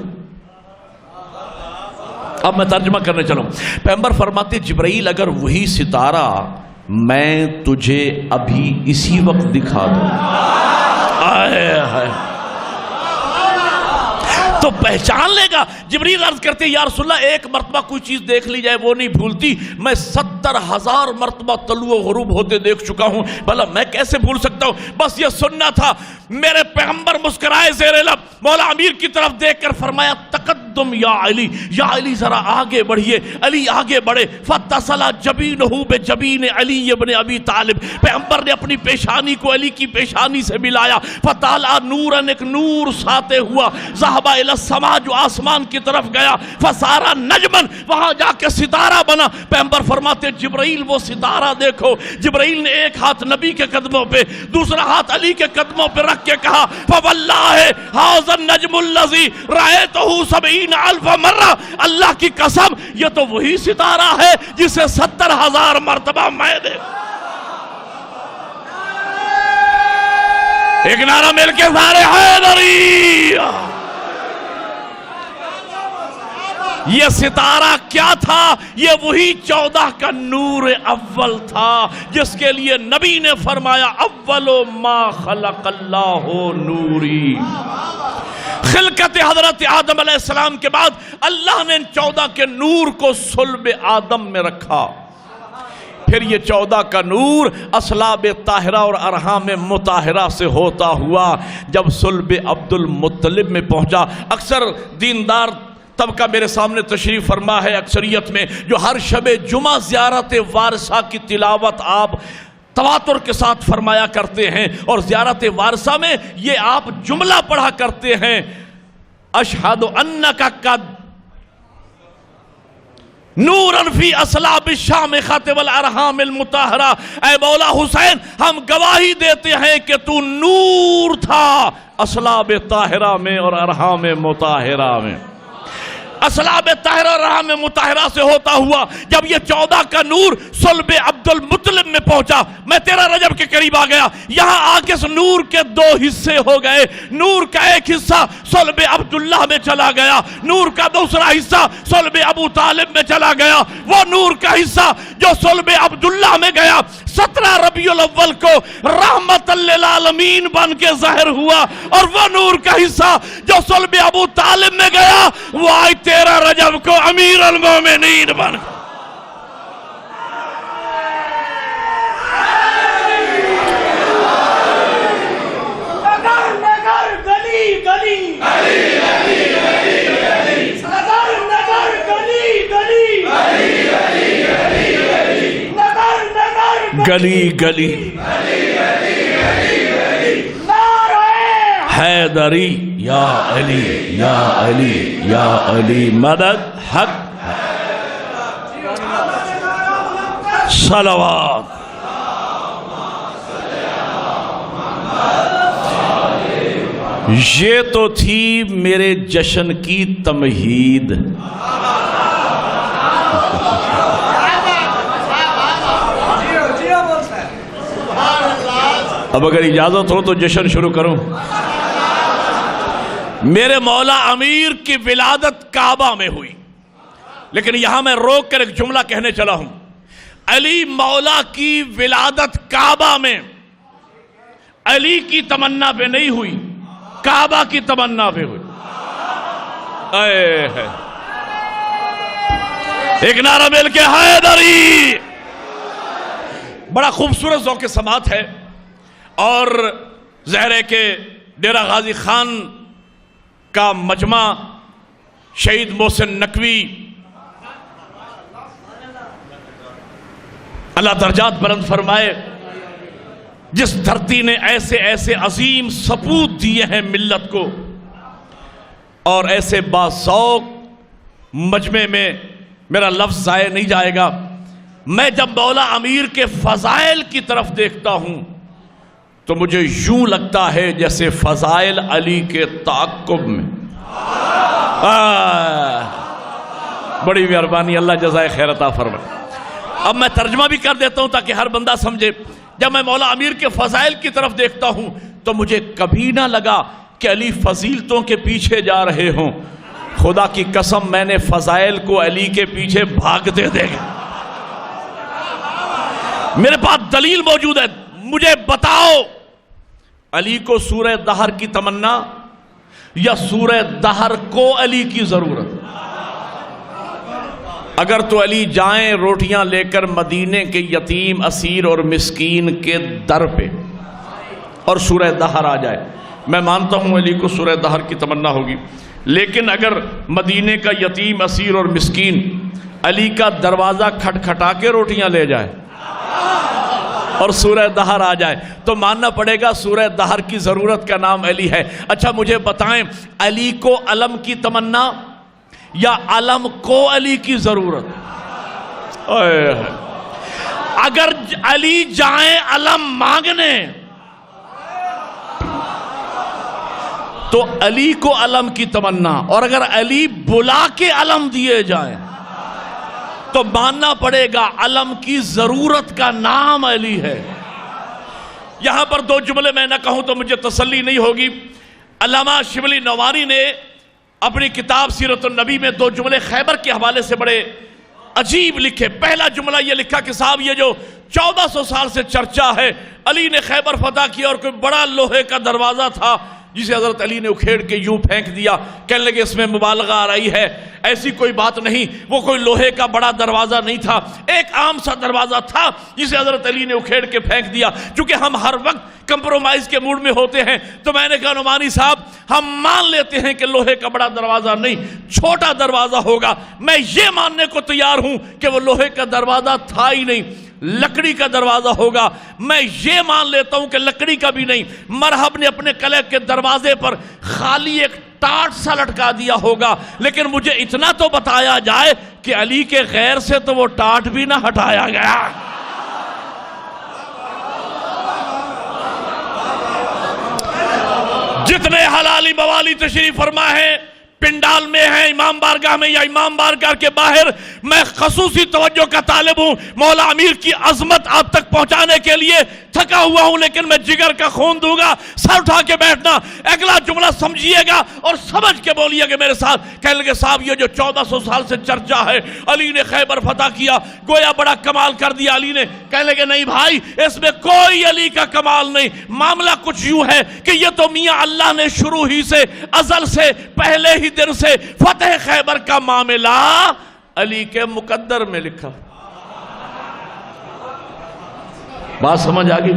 اب میں ترجمہ کرنے چلوں۔ پیغمبر فرماتے جبرائیل اگر وہی ستارہ میں تجھے ابھی اسی وقت دکھا دوں تو پہچان لے گا۔ جبریل عرض کرتے یا رسول اللہ ایک مرتبہ کوئی چیز دیکھ لی جائے وہ نہیں بھولتی، میں 70,000 مرتبہ طلوع و غروب ہوتے دیکھ چکا ہوں، بھلا میں کیسے بھول سکتا ہوں؟ بس یہ سننا تھا۔ میرے پیغمبر مسکرائے زیر لب، مولا امیر کی طرف دیکھ کر فرمایا تقدم یا علی، یا علی ذرا آگے بڑھیے۔ علی آگے بڑھے، فاتصل جبینہ بجبین علی ابن ابی طالب، پیغمبر نے اپنی پیشانی کو علی کی پیشانی سے ملایا، فطالع نورن، ایک نور ساتے ہوا، ذهب الی السماء، جو آسمان کی طرف گیا، فصار نجمن، وہاں جا کے ستارہ بنا۔ پیغمبر فرماتے جبرائیل وہ ستارہ دیکھو۔ جبرائیل نے ایک ہاتھ نبی کے قدموں پہ، دوسرا ہاتھ علی کے قدموں پہ رکھ کے کہا فواللہ ھذا النجم الذی رأیتہ 70,000 مرہ، اللہ کی قسم یہ تو وہی ستارہ ہے جسے 70,000 مرتبہ میں دیکھا۔ ایک نعرہ مل کے سارے حیدری۔ یہ ستارہ کیا تھا؟ یہ وہی 14 کا نور اول تھا جس کے لیے نبی نے فرمایا اول ما خلق اللہ نوری۔ خلقت حضرت آدم علیہ السلام کے بعد اللہ نے ان 14 کے نور کو صلب آدم میں رکھا، پھر یہ 14 کا نور اصلاب طاہرہ اور ارحام مطہرہ سے ہوتا ہوا جب صلب عبد المطلب میں پہنچا۔ اکثر دیندار طبقہ میرے سامنے تشریف فرما ہے اکثریت میں، جو ہر شب جمعہ زیارت وارثہ کی تلاوت آپ تواتر کے ساتھ فرمایا کرتے ہیں، اور زیارت وارثہ میں یہ آپ جملہ پڑھا کرتے ہیں، اشہد انک قد نورا فی اصلاب الشامخۃ والارحام المطہرہ، اے مولا حسین ہم گواہی دیتے ہیں کہ تو نور تھا اصلاب طاہرہ میں اور ارحام مطہرہ میں۔ اصلاب طاہرہ اور ارحام مطہرہ سے ہوتا ہوا جب یہ 14 کا نور صلب عبد المطلب میں پہنچا، میں 13 رجب کے قریب آ گیا، یہاں آ کے اس نور کے 2 حصے ہو گئے، نور کا ایک حصہ صلب عبداللہ میں چلا گیا، نور کا دوسرا حصہ صلب ابو طالب میں چلا گیا، وہ نور کا حصہ جو صلب عبداللہ میں گیا 17 ربیع الاول کو رحمت للعالمین بن کے ظاہر ہوا، اور وہ نور کا حصہ جو صلب ابو طالب میں گیا وہ آج 13 رجب کو امیر المومنین بن گیا۔ نگر گلی گلی گلی گلی حیدری یا علی یا علی یا علی مدد حق صلوات۔ یہ تو تھی میرے جشن کی تمہید، اب اگر اجازت ہو تو جشن شروع کروں۔ میرے مولا امیر کی ولادت کعبہ میں ہوئی، لیکن یہاں میں روک کر ایک جملہ کہنے چلا ہوں، علی مولا کی ولادت کعبہ میں علی کی تمنا پہ نہیں ہوئی، کعبہ کی تمنا پہ ہوئی۔ ایک نعرہ مل کے حیدری۔ بڑا خوبصورت ذوق سماعت ہے، اور ظاہر ہے کہ ڈیرہ غازی خان کا مجمع شہید محسن نقوی اللہ درجات بلند فرمائے، جس دھرتی نے ایسے ایسے عظیم سپوت دیے ہیں ملت کو، اور ایسے باذوق مجمع میں میرا لفظ ضائع نہیں جائے گا۔ میں جب مولا امیر کے فضائل کی طرف دیکھتا ہوں تو مجھے یوں لگتا ہے جیسے فضائل علی کے تعاقب میں۔ بڑی مہربانی، اللہ جزائے خیر عطا فرمائے۔ اب میں ترجمہ بھی کر دیتا ہوں تاکہ ہر بندہ سمجھے۔ جب میں مولا امیر کے فضائل کی طرف دیکھتا ہوں تو مجھے کبھی نہ لگا کہ علی فضیلتوں کے پیچھے جا رہے ہوں، خدا کی قسم میں نے فضائل کو علی کے پیچھے بھاگتے دیکھا۔ میرے پاس دلیل موجود ہے، مجھے بتاؤ علی کو سورہ دہر کی تمنا یا سورہ دہر کو علی کی ضرورت؟ اگر تو علی جائیں روٹیاں لے کر مدینے کے یتیم اسیر اور مسکین کے در پہ اور سورہ دہر آ جائے، میں مانتا ہوں علی کو سورہ دہر کی تمنا ہوگی، لیکن اگر مدینے کا یتیم اسیر اور مسکین علی کا دروازہ کھٹکھٹا کے روٹیاں لے جائے اور سورہ دہر آ جائے تو ماننا پڑے گا سورہ دہر کی ضرورت کا نام علی ہے۔ اچھا مجھے بتائیں، علی کو علم کی تمنا یا علم کو علی کی ضرورت؟ اگر علی جائیں علم مانگنے تو علی کو علم کی تمنا، اور اگر علی بلا کے علم دیے جائیں تو ماننا پڑے گا علم کی ضرورت کا نام علی ہے۔ یہاں پر 2 جملے میں نہ کہوں تو مجھے تسلی نہیں ہوگی۔ علامہ شبلی نواری نے اپنی کتاب سیرت النبی میں 2 جملے خیبر کے حوالے سے بڑے عجیب لکھے۔ پہلا جملہ یہ لکھا کہ صاحب یہ جو 1400 سال سے چرچا ہے علی نے خیبر فتح کیا اور کوئی بڑا لوہے کا دروازہ تھا جسے حضرت علی نے اکھیڑ کے یوں پھینک دیا، کہنے لگے اس میں مبالغہ آ رہی ہے، ایسی کوئی بات نہیں، وہ کوئی لوہے کا بڑا دروازہ نہیں تھا، ایک عام سا دروازہ تھا جسے حضرت علی نے اکھیڑ کے پھینک دیا۔ چونکہ ہم ہر وقت کمپرومائز کے موڈ میں ہوتے ہیں تو میں نے کہا نعمانی صاحب ہم مان لیتے ہیں کہ لوہے کا بڑا دروازہ نہیں، چھوٹا دروازہ ہوگا، میں یہ ماننے کو تیار ہوں کہ وہ لوہے کا دروازہ تھا ہی نہیں۔ لکڑی کا دروازہ ہوگا. میں یہ مان لیتا ہوں کہ لکڑی کا بھی نہیں, مرحب نے اپنے قلعے کے دروازے پر خالی ایک ٹاٹ سا لٹکا دیا ہوگا, لیکن مجھے اتنا تو بتایا جائے کہ علی کے غیر سے تو وہ ٹاٹ بھی نہ ہٹایا گیا. جتنے حلالی موالی تشریف فرما ہے پنڈال میں ہیں, امام بارگاہ میں یا امام بارگاہ کے باہر, میں خصوصی توجہ کا طالب ہوں. مولا امیر کی عظمت آپ تک پہنچانے کے لیے تھکا ہوا ہوں, لیکن میں جگر کا خون دوں گا. سر اٹھا کے بیٹھنا, اگلا جملہ سمجھیے گا اور سمجھ کے بولیے گا میرے ساتھ. کہنے لگے صاحب یہ جو 1400 سال سے چرچا ہے علی نے خیبر فتح کیا, گویا بڑا کمال کر دیا علی نے. کہنے لگے نہیں بھائی, اس میں کوئی علی کا کمال نہیں. معاملہ کچھ یوں ہے کہ یہ تو میاں اللہ نے شروع ہی سے, ازل سے, پہلے ہی دن سے فتح خیبر کا معاملہ علی کے مقدر میں لکھا. بات سمجھ آگئی؟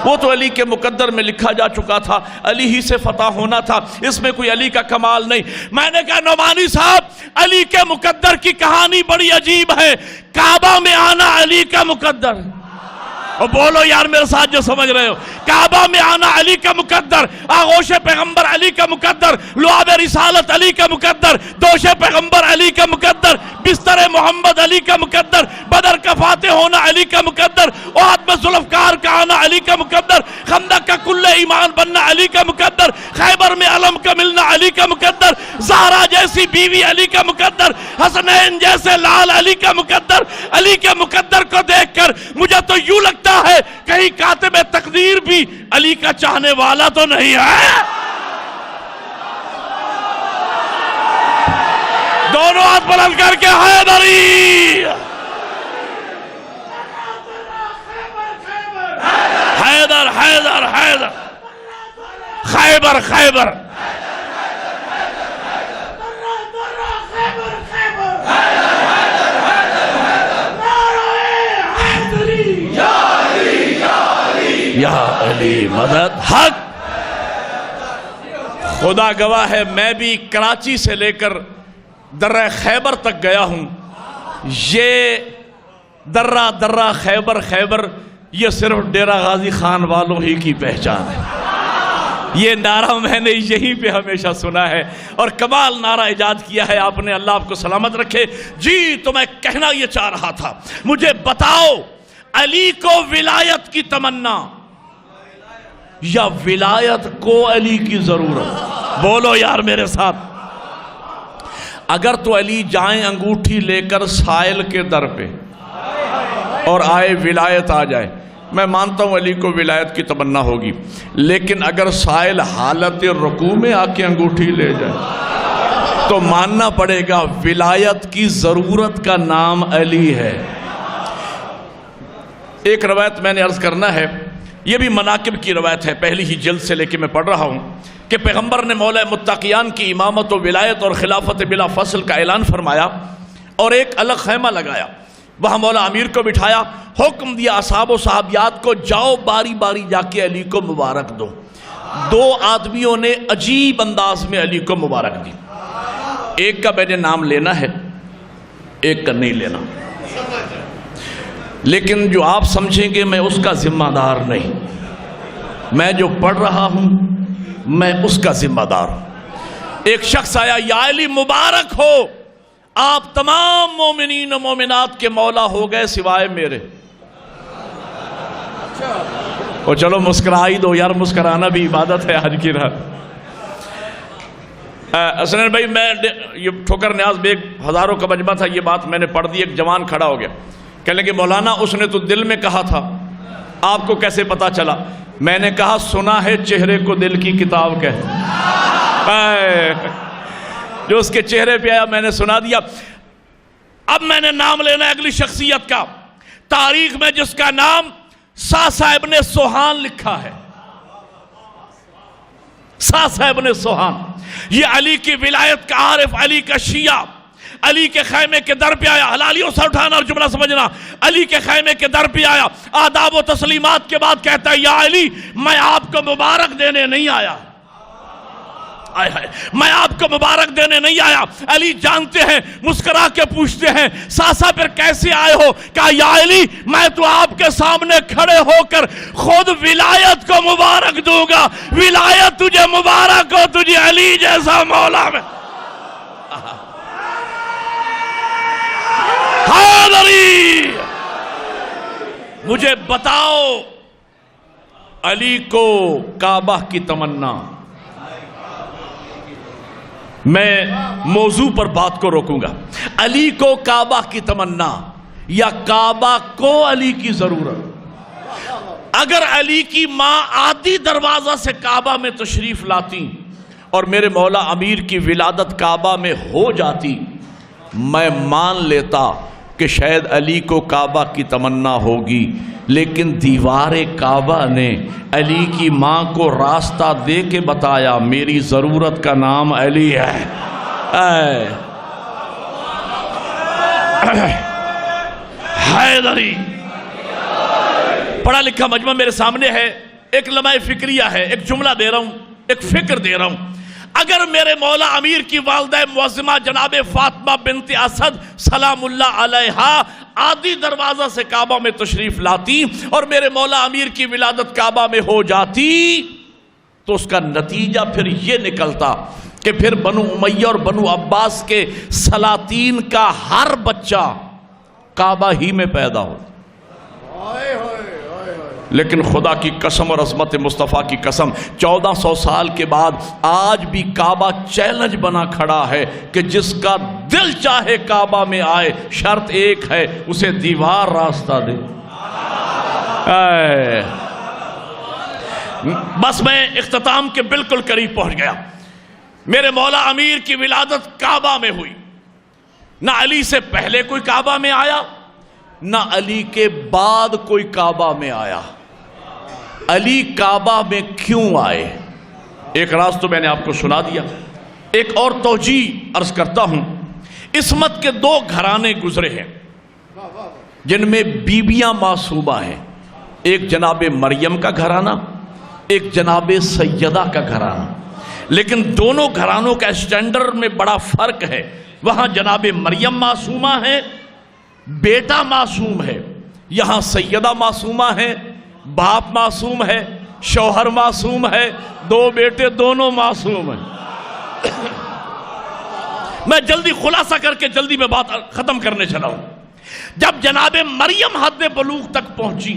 وہ تو علی کے مقدر میں لکھا جا چکا تھا, علی ہی سے فتح ہونا تھا, اس میں کوئی علی کا کمال نہیں. میں نے کہا نعمانی صاحب علی کے مقدر کی کہانی بڑی عجیب ہے. کعبہ میں آنا علی کا مقدر, اور بولو یار میرے ساتھ جو سمجھ رہے ہو, کعبہ میں آنا علی کا مقدر, آغوش پیغمبر علی کا مقدر, لعاب رسالت علی کا مقدر, دوش پیغمبر علی کا مقدر, بستر محمد علی کا مقدر, بدر کا فاتح ہونا علی کا مقدر, احد میں ذوالفقار کا آنا علی کا مقدر, خندق کا کل ایمان بننا علی کا مقدر, خیبر میں علم کا ملنا علی کا مقدر, زہرا جیسی بیوی علی کا مقدر, حسنین جیسے لال علی کا مقدر. علی کے مقدر کو دیکھ کر مجھے تو یوں لگتا ہے کہیں کاتب تقدیر بھی علی کا چاہنے والا تو نہیں ہے. دونوں ہاتھ بلند کر کے حیدری, حیدر حیدر حیدر, خیبر خیبر, یا علی مدد حق. خدا گواہ ہے میں بھی کراچی سے لے کر درہ خیبر تک گیا ہوں. یہ درہ درہ خیبر خیبر یہ صرف ڈیرہ غازی خان والوں ہی کی پہچان ہے. یہ نعرہ میں نے یہیں پہ ہمیشہ سنا ہے اور کمال نعرہ ایجاد کیا ہے آپ نے, اللہ آپ کو سلامت رکھے. جی تو میں کہنا یہ چاہ رہا تھا, مجھے بتاؤ علی کو ولایت کی تمنا یا ولایت کو علی کی ضرورت؟ بولو یار میرے ساتھ. اگر تو علی جائیں انگوٹھی لے کر سائل کے در پہ اور آئے ولایت آ جائے, میں مانتا ہوں علی کو ولایت کی تمنا ہوگی, لیکن اگر سائل حالت رکوع میں آ کے انگوٹھی لے جائے تو ماننا پڑے گا ولایت کی ضرورت کا نام علی ہے. ایک روایت میں نے عرض کرنا ہے, یہ بھی مناقب کی روایت ہے, پہلی ہی جلد سے لے کے میں پڑھ رہا ہوں کہ پیغمبر نے مولا متقیان کی امامت و ولایت اور خلافت بلا فصل کا اعلان فرمایا اور ایک الگ خیمہ لگایا, وہاں مولا امیر کو بٹھایا, حکم دیا اصحاب و صحابیات کو جاؤ باری باری جا کے علی کو مبارک دو. 2 آدمیوں نے عجیب انداز میں علی کو مبارک دی. ایک کا میں نے نام لینا ہے, ایک کا نہیں لینا, لیکن جو آپ سمجھیں گے میں اس کا ذمہ دار نہیں, میں جو پڑھ رہا ہوں میں اس کا ذمہ دار ہوں. ایک شخص آیا, یا علی مبارک ہو, آپ تمام مومنین و مومنات کے مولا ہو گئے سوائے میرے. اور چلو مسکرا ہی دو یار, مسکرانا بھی عبادت ہے آج کی رات. حسنین بھائی میں یہ ٹھوکر نیاز بیگ ہزاروں کا مجمع تھا, یہ بات میں نے پڑھ دی. ایک جوان کھڑا ہو گیا, کہنے لگے مولانا اس نے تو دل میں کہا تھا, آپ کو کیسے پتا چلا؟ میں نے کہا سنا ہے چہرے کو دل کی کتاب کہتے, جو اس کے چہرے پہ آیا میں نے سنا دیا. اب میں نے نام لینا اگلی شخصیت کا, تاریخ میں جس کا نام ساسا ابن سوہان لکھا ہے. ساسا ابن سوہان یہ علی کی ولایت کا عارف, علی کا شیعہ, علی کے خیمے کے در پہ آیا. حلالیوں سے اٹھانا اور جملہ سمجھنا, علی کے خیمے کے در پہ آیا, آداب و تسلیمات کے بعد کہتا ہے یا علی میں آپ کو مبارک دینے نہیں آیا. آئے ہائے، میں آپ کو مبارک دینے نہیں آیا۔ علی جانتے ہیں، مسکرا کے پوچھتے ہیں ساسا پھر کیسے آئے ہو؟ کہا یا علی میں تو آپ کے سامنے کھڑے ہو کر خود ولایت کو مبارک دوں گا۔ ولایت تجھے مبارک ہو، تجھے علی جیسا مولا میں۔ حیدری مجھے بتاؤ، علی کو کعبہ کی تمنا، میں موضوع پر بات کو روکوں گا، علی کو کعبہ کی تمنا یا کعبہ کو علی کی ضرورت؟ اگر علی کی ماں آدھی دروازہ سے کعبہ میں تشریف لاتی اور میرے مولا امیر کی ولادت کعبہ میں ہو جاتی، میں مان لیتا کہ شاید علی کو کعبہ کی تمنا ہوگی، لیکن دیوار کعبہ نے علی کی ماں کو راستہ دے کے بتایا میری ضرورت کا نام علی ہے۔ حیدری پڑھا لکھا مجمع میرے سامنے ہے، ایک لمحہ فکریہ ہے، ایک جملہ دے رہا ہوں، ایک فکر دے رہا ہوں۔ اگر میرے مولا امیر کی والدہ معظمہ جناب فاطمہ بنت اسد سلام اللہ علیہا آدھی دروازہ سے کعبہ میں تشریف لاتی اور میرے مولا امیر کی ولادت کعبہ میں ہو جاتی، تو اس کا نتیجہ پھر یہ نکلتا کہ پھر بنو امیہ اور بنو عباس کے سلاطین کا ہر بچہ کعبہ ہی میں پیدا ہو۔ لیکن خدا کی قسم اور عظمت مصطفیٰ کی قسم، 1400 سال کے بعد آج بھی کعبہ چیلنج بنا کھڑا ہے کہ جس کا دل چاہے کعبہ میں آئے، شرط ایک ہے اسے دیوار راستہ دے۔ بس میں اختتام کے بالکل قریب پہنچ گیا۔ میرے مولا امیر کی ولادت کعبہ میں ہوئی، نہ علی سے پہلے کوئی کعبہ میں آیا، نہ علی کے بعد کوئی کعبہ میں آیا۔ علی کعبہ میں کیوں آئے؟ ایک راز تو میں نے آپ کو سنا دیا، ایک اور توجیہ عرض کرتا ہوں۔ عصمت کے 2 گھرانے گزرے ہیں جن میں بیبیاں معصومہ ہیں، ایک جناب مریم کا گھرانہ، ایک جناب سیدہ کا گھرانہ، لیکن دونوں گھرانوں کا اسٹینڈرڈ میں بڑا فرق ہے۔ وہاں جناب مریم معصومہ ہے، بیٹا معصوم ہے، یہاں سیدہ معصومہ ہے، باپ معصوم ہے، شوہر معصوم ہے، 2 بیٹے دونوں معصوم ہیں۔ میں جلدی خلاصہ کر کے جلدی میں بات ختم کرنے چلا ہوں۔ جب جناب مریم حد بلوغ تک پہنچی،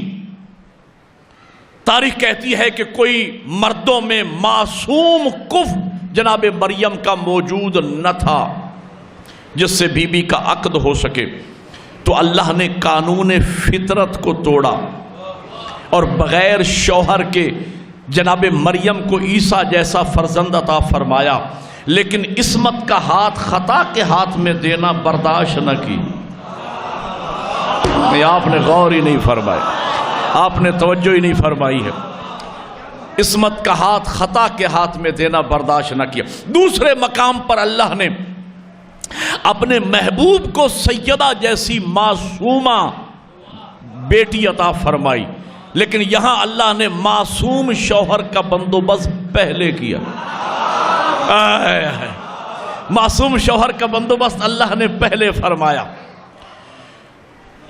تاریخ کہتی ہے کہ کوئی مردوں میں معصوم کف جناب مریم کا موجود نہ تھا جس سے بی بی کا عقد ہو سکے، تو اللہ نے قانون فطرت کو توڑا اور بغیر شوہر کے جناب مریم کو عیسیٰ جیسا فرزند عطا فرمایا، لیکن عصمت کا ہاتھ خطا کے ہاتھ میں دینا برداشت نہ کی۔ آپ نے غور ہی نہیں فرمایا، آپ نے توجہ ہی نہیں فرمائی ہے۔ عصمت کا ہاتھ خطا کے ہاتھ میں دینا برداشت نہ کیا۔ دوسرے مقام پر اللہ نے اپنے محبوب کو سیدہ جیسی معصومہ بیٹی عطا فرمائی، لیکن یہاں اللہ نے معصوم شوہر کا بندوبست پہلے کیا۔ معصوم شوہر کا بندوبست اللہ نے پہلے فرمایا،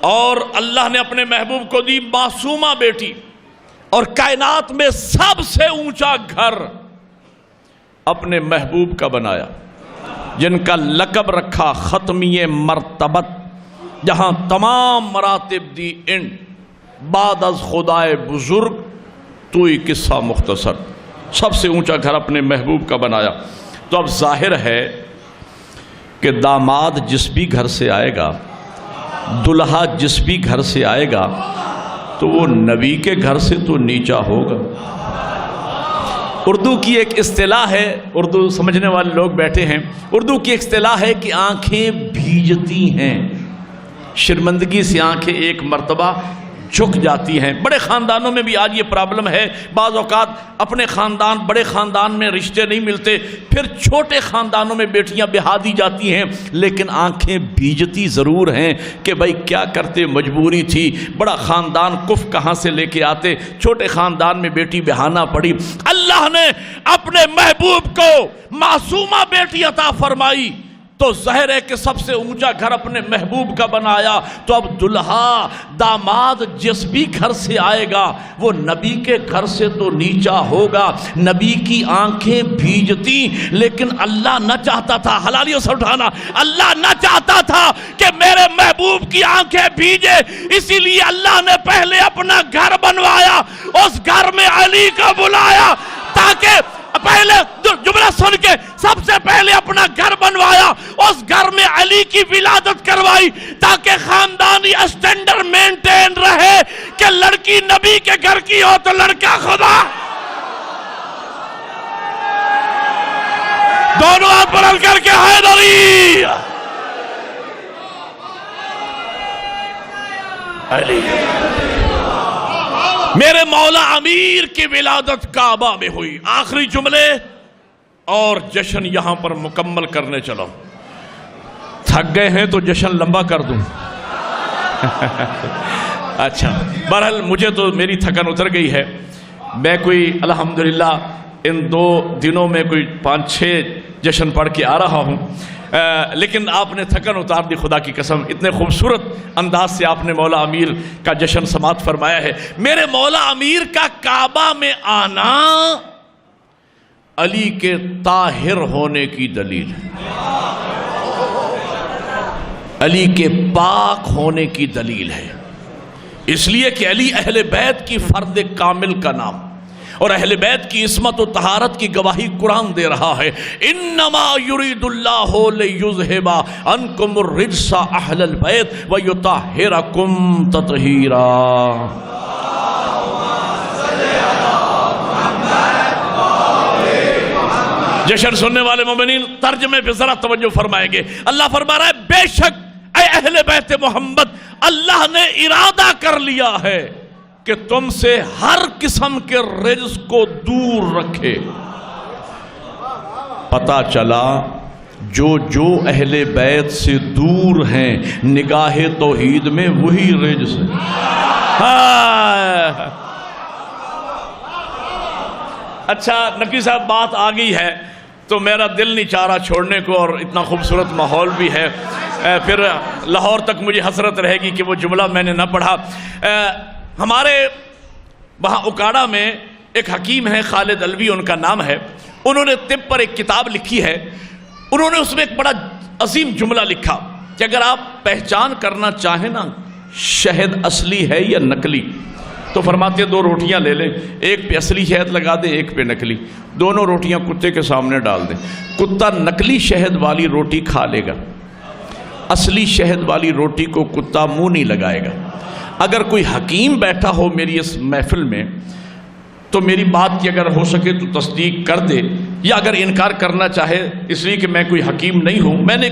اور اللہ نے اپنے محبوب کو دی معصومہ بیٹی، اور کائنات میں سب سے اونچا گھر اپنے محبوب کا بنایا، جن کا لقب رکھا ختمی مرتبت، جہاں تمام مراتب دی انڈ، بعد از خدائے بزرگ تو ہی قصہ مختصر، سب سے اونچا گھر اپنے محبوب کا بنایا۔ تو اب ظاہر ہے کہ داماد جس بھی گھر سے آئے گا، دلہا جس بھی گھر سے آئے گا، تو وہ نبی کے گھر سے تو نیچا ہوگا۔ اردو کی ایک اصطلاح ہے، اردو سمجھنے والے لوگ بیٹھے ہیں، اردو کی ایک اصطلاح ہے کہ آنکھیں بھیجتی ہیں، شرمندگی سے آنکھیں ایک مرتبہ جھک جاتی ہیں۔ بڑے خاندانوں میں بھی آج یہ پرابلم ہے، بعض اوقات اپنے خاندان بڑے خاندان میں رشتے نہیں ملتے، پھر چھوٹے خاندانوں میں بیٹیاں بہا دی جاتی ہیں، لیکن آنکھیں بھیجتی ضرور ہیں کہ بھائی کیا کرتے، مجبوری تھی، بڑا خاندان کف کہاں سے لے کے آتے، چھوٹے خاندان میں بیٹی بہانا پڑی۔ اللہ نے اپنے محبوب کو معصومہ بیٹی عطا فرمائی تو ظاہر ہے کہ سب سے اونچا گھر اپنے محبوب کا بنایا، تو اب دلہا داماد جس بھی گھر سے آئے گا وہ نبی کے گھر سے تو نیچا ہوگا۔ نبی کی آنکھیں بھیجتی، لیکن اللہ نہ چاہتا تھا، حلالیوں سے اٹھانا، اللہ نہ چاہتا تھا کہ میرے محبوب کی آنکھیں بھیجے، اسی لیے اللہ نے پہلے اپنا گھر بنوایا، اس گھر میں علی کو بلایا، تاکہ پہلے جملہ سن کے سب سے پہلے اپنا گھر بنوایا، اس گھر میں علی کی ولادت کروائی تاکہ خاندانی اسٹینڈرڈ مینٹین رہے کہ لڑکی نبی کے گھر کی ہو تو لڑکا خدا۔ دونوں ہاتھ بلند کر کے حیدری علی۔ میرے مولا امیر کی ولادت کعبہ میں ہوئی۔ آخری جملے اور جشن یہاں پر مکمل کرنے چلو۔ تھک گئے ہیں تو جشن لمبا کر دوں؟ اچھا، بہرحال مجھے تو میری تھکن اتر گئی ہے، میں کوئی الحمدللہ ان 2 دنوں میں کوئی 5-6 جشن پڑھ کے آ رہا ہوں، لیکن آپ نے تھکن اتار دی، خدا کی قسم اتنے خوبصورت انداز سے آپ نے مولا امیر کا جشن سماعت فرمایا ہے۔ میرے مولا امیر کا کعبہ میں آنا علی کے طاہر ہونے کی دلیل ہے، علی کے پاک ہونے کی دلیل ہے، اس لیے کہ علی اہل بیت کی فرد کامل کا نام، اور اہل بیت کی عصمت و طہارت کی گواہی قرآن دے رہا ہے۔ انما یرید اللہ لیذھب عنکم الرجس اہل البیت ویطہرکم تطہیرا۔ جشن سننے والے مومنین ترجمے پہ ذرا توجہ فرمائیں گے۔ اللہ فرما رہا ہے بے شک اے اہل بیت محمد، اللہ نے ارادہ کر لیا ہے کہ تم سے ہر قسم کے رجس کو دور رکھے۔ پتہ چلا جو اہل بیت سے دور ہیں نگاہ توحید میں وہی رجس ہے۔ اچھا نقوی صاحب بات آ گئی ہے تو میرا دل نہیں چاہ رہا چھوڑنے کو، اور اتنا خوبصورت ماحول بھی ہے، پھر لاہور تک مجھے حسرت رہے گی کہ وہ جملہ میں نے نہ پڑھا۔ ہمارے وہاں اکاڑا میں ایک حکیم ہیں خالد علوی ان کا نام ہے، انہوں نے طب پر ایک کتاب لکھی ہے، انہوں نے اس میں ایک بڑا عظیم جملہ لکھا کہ اگر آپ پہچان کرنا چاہیں نا شہد اصلی ہے یا نقلی، تو فرماتے 2 روٹیاں لے لیں، ایک پہ اصلی شہد لگا دیں، ایک پہ نقلی، دونوں روٹیاں کتے کے سامنے ڈال دیں، کتا نقلی شہد والی روٹی کھا لے گا، اصلی شہد والی روٹی کو کتا منہ نہیں لگائے گا۔ اگر کوئی حکیم بیٹھا ہو میری اس محفل میں تو میری بات کی اگر ہو سکے تو تصدیق کر دے، یا اگر انکار کرنا چاہے اس لیے کہ میں کوئی حکیم نہیں ہوں، میں نے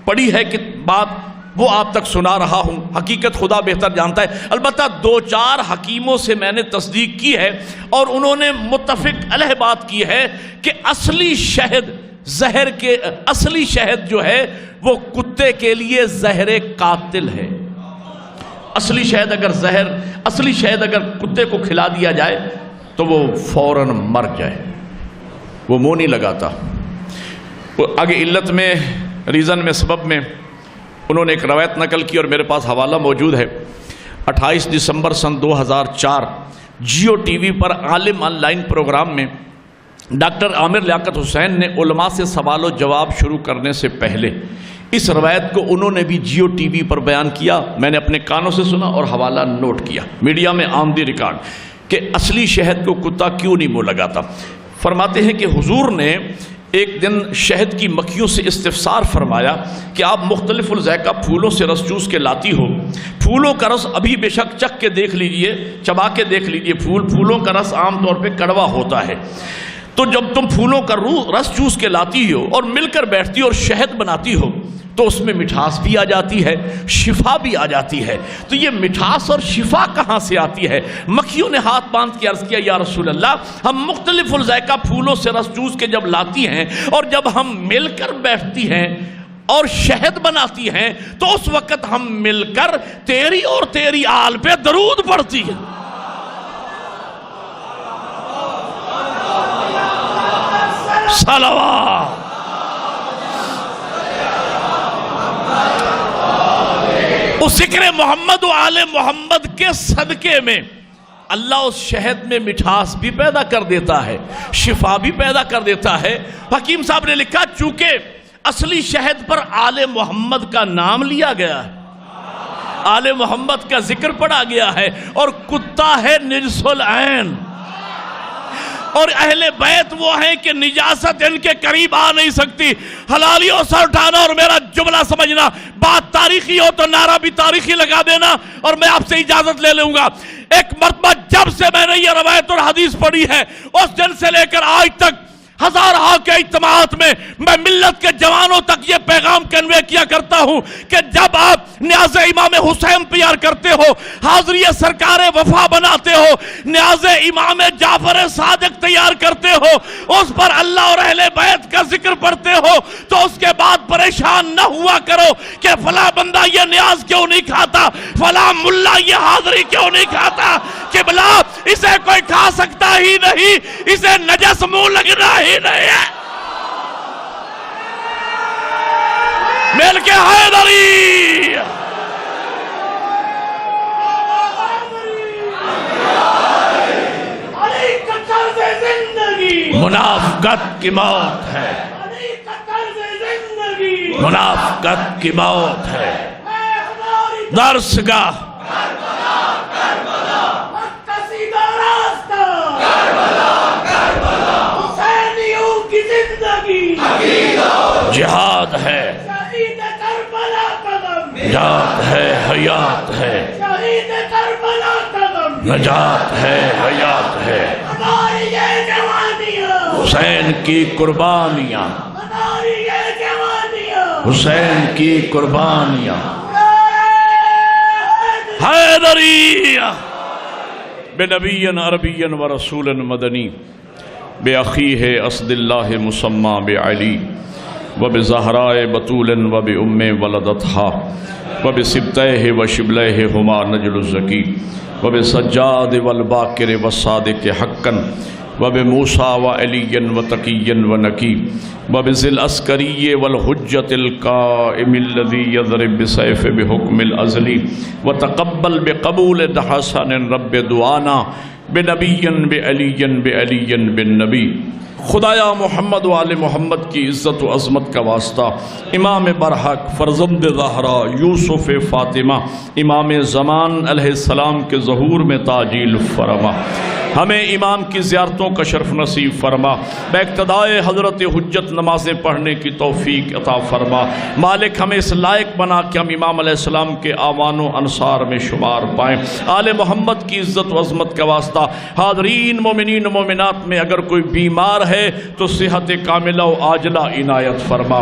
پڑھی ہے کہ بات وہ آپ تک سنا رہا ہوں، حقیقت خدا بہتر جانتا ہے۔ البتہ 2-4 حکیموں سے میں نے تصدیق کی ہے اور انہوں نے متفق علیہ بات کی ہے کہ اصلی شہد زہر کے اصلی شہد جو ہے وہ کتے کے لیے زہر قاتل ہے۔ اصلی شہد اگر کتے کو کھلا دیا جائے تو وہ فوراً مر جائے، وہ منہ نہیں لگاتا۔ آگے علت میں، ریزن میں، سبب میں انہوں نے ایک روایت نقل کی اور میرے پاس حوالہ موجود ہے۔ 28 دسمبر سن 2004 جیو ٹی وی پر عالم آن لائن پروگرام میں ڈاکٹر عامر لیاقت حسین نے علماء سے سوال و جواب شروع کرنے سے پہلے اس روایت کو انہوں نے بھی جیو ٹی وی پر بیان کیا، میں نے اپنے کانوں سے سنا اور حوالہ نوٹ کیا، میڈیا میں آمدی ریکارڈ، کہ اصلی شہد کو کتا کیوں نہیں منہ لگاتا۔ فرماتے ہیں کہ حضور نے ایک دن شہد کی مکھیوں سے استفسار فرمایا کہ آپ مختلف الذائقہ پھولوں سے رس چوس کے لاتی ہو، پھولوں کا رس ابھی بے شک چکھ کے دیکھ لیجئے، چبا کے دیکھ لیجئے، پھولوں کا رس عام طور پہ کڑوا ہوتا ہے، تو جب تم پھولوں کا رس چوس کے لاتی ہو اور مل کر بیٹھتی ہو اور شہد بناتی ہو تو اس میں مٹھاس بھی آ جاتی ہے، شفا بھی آ جاتی ہے۔ تو یہ مٹھاس اور شفا کہاں سے آتی ہے؟ مکھیوں نے ہاتھ باندھ کے عرض کیا یا رسول اللہ، ہم مختلف الذائقہ پھولوں سے رس چوس کے جب لاتی ہیں اور جب ہم مل کر بیٹھتی ہیں اور شہد بناتی ہیں تو اس وقت ہم مل کر تیری اور تیری آل پہ درود پڑھتی ہیں۔ صلوات۔ اس ذکر محمد و آل محمد کے صدقے میں اللہ اس شہد میں مٹھاس بھی پیدا کر دیتا ہے، شفا بھی پیدا کر دیتا ہے۔ حکیم صاحب نے لکھا چونکہ اصلی شہد پر آل محمد کا نام لیا گیا ہے، آل محمد کا ذکر پڑا گیا ہے، اور کتا ہے نجس العین، اور اہل بیت وہ ہیں کہ نجاست ان کے قریب آ نہیں سکتی۔ حلالیوں سر اٹھانا اور میرا جملہ سمجھنا، بات تاریخی ہو تو نعرہ بھی تاریخی لگا دینا اور میں آپ سے اجازت لے لوں گا۔ ایک مرتبہ جب سے میں نے یہ روایت اور حدیث پڑھی ہے، اس دن سے لے کر آج تک ہزارہ کے اجتماعات میں میں ملت کے جوانوں تک یہ پیغام کنوے کیا کرتا ہوں کہ جب آپ نیاز امام حسین تیار کرتے ہو، حاضری سرکار وفا بناتے ہو، نیاز امام جعفر صادق تیار کرتے ہو، اس پر اللہ اور اہل بیت کا ذکر پڑھتے ہو، تو اس کے بعد پریشان نہ ہوا کرو کہ فلاں بندہ یہ نیاز کیوں نہیں کھاتا، فلاں ملا یہ حاضری کیوں نہیں کھاتا، کہ بلا اسے کوئی کھا سکتا ہی نہیں، اسے نجس منہ لگنا ہی نہیں ہے۔ مل کے حیدری، منافقت کی موت ہے، منافقت کی موت ہے۔ درس گاہ جہاد ہے، جہاد ہے، حیات ہے، نجات ہے، حیات ہے۔ حسین کی قربانیاں، حسین کی قربانیاں، حیدری بنبی عربی و رسول مدنی بأخیہ اسد اللہ مسمی بعلی وبزہراء بطول وبأم ولدتها وبسبتیہ وشبلیہ ہما نجل الزکی وبسجاد والباکر والصادق حقا وبموسیٰ وعلی وتقی ونکی وبذی العسکری والحجت القائم الذی یضرب بسیف بحکم الازلی وتقبل بقبول حسن رب دعانا بنبی بعلی بالنبی۔ خدایا محمد و آل محمد کی عزت و عظمت کا واسطہ امام برحق فرزند زہرا یوسف فاطمہ امام زمان علیہ السلام کے ظہور میں تعجیل فرما، ہمیں امام کی زیارتوں کا شرف نصیب فرما، باقتدائے حضرت حجت نمازیں پڑھنے کی توفیق عطا فرما۔ مالک ہمیں اس لائق بنا کہ ہم امام علیہ السلام کے آوان و انصار میں شمار پائیں۔ آل محمد کی عزت و عظمت کا واسطہ حاضرین مومنین و مومنات میں اگر کوئی بیمار ہے تو صحت کاملہ و عاجلہ عنایت فرما۔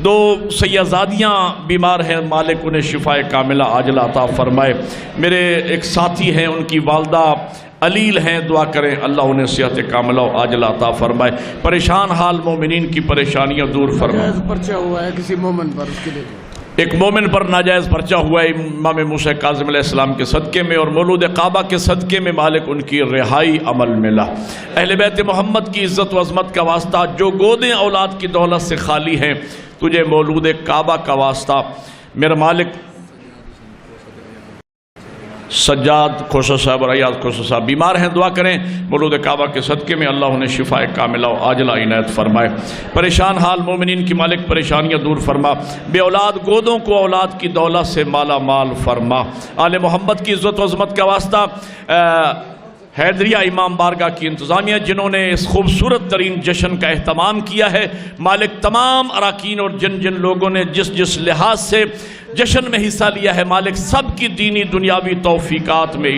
دو سیدزادیاں بیمار ہیں، مالک انہیں شفا کاملہ عاجلہ عطا فرمائے۔ میرے ایک ساتھی ہیں، ان کی والدہ علیل ہیں، دعا کریں اللہ انہیں صحت کاملہ و عاجلہ عطا فرمائے۔ پریشان حال مومنین کی پریشانیاں دور فرمائے۔ پرچہ ہوا ہے کسی مومن پر، اس کے لیے ایک مومن پر ناجائز پرچہ ہوا ہے امام موسیٰ کاظم علیہ السلام کے صدقے میں اور مولود کعبہ کے صدقے میں، مالک ان کی رہائی عمل ملا۔ اہل بیت محمد کی عزت و عظمت کا واسطہ جو گودیں اولاد کی دولت سے خالی ہیں، تجھے مولود کعبہ کا واسطہ میرا مالک سجاد کھوسا صاحب اور ایاز کھوسا صاحب بیمار ہیں، دعا کریں مولود کعبہ کے صدقے میں اللہ انہیں شفا کاملہ و عاجلہ عنایت فرمائے۔ پریشان حال مومنین کی مالک پریشانیاں دور فرما، بے اولاد گودوں کو اولاد کی دولت سے مالا مال فرما۔ آل محمد کی عزت و عظمت کا واسطہ حیدریہ امام بارگاہ کی انتظامیہ جنہوں نے اس خوبصورت ترین جشن کا اہتمام کیا ہے، مالک تمام اراکین اور جن جن لوگوں نے جس جس لحاظ سے جشن میں حصہ لیا ہے، مالک سب کی دینی دنیاوی توفیقات میں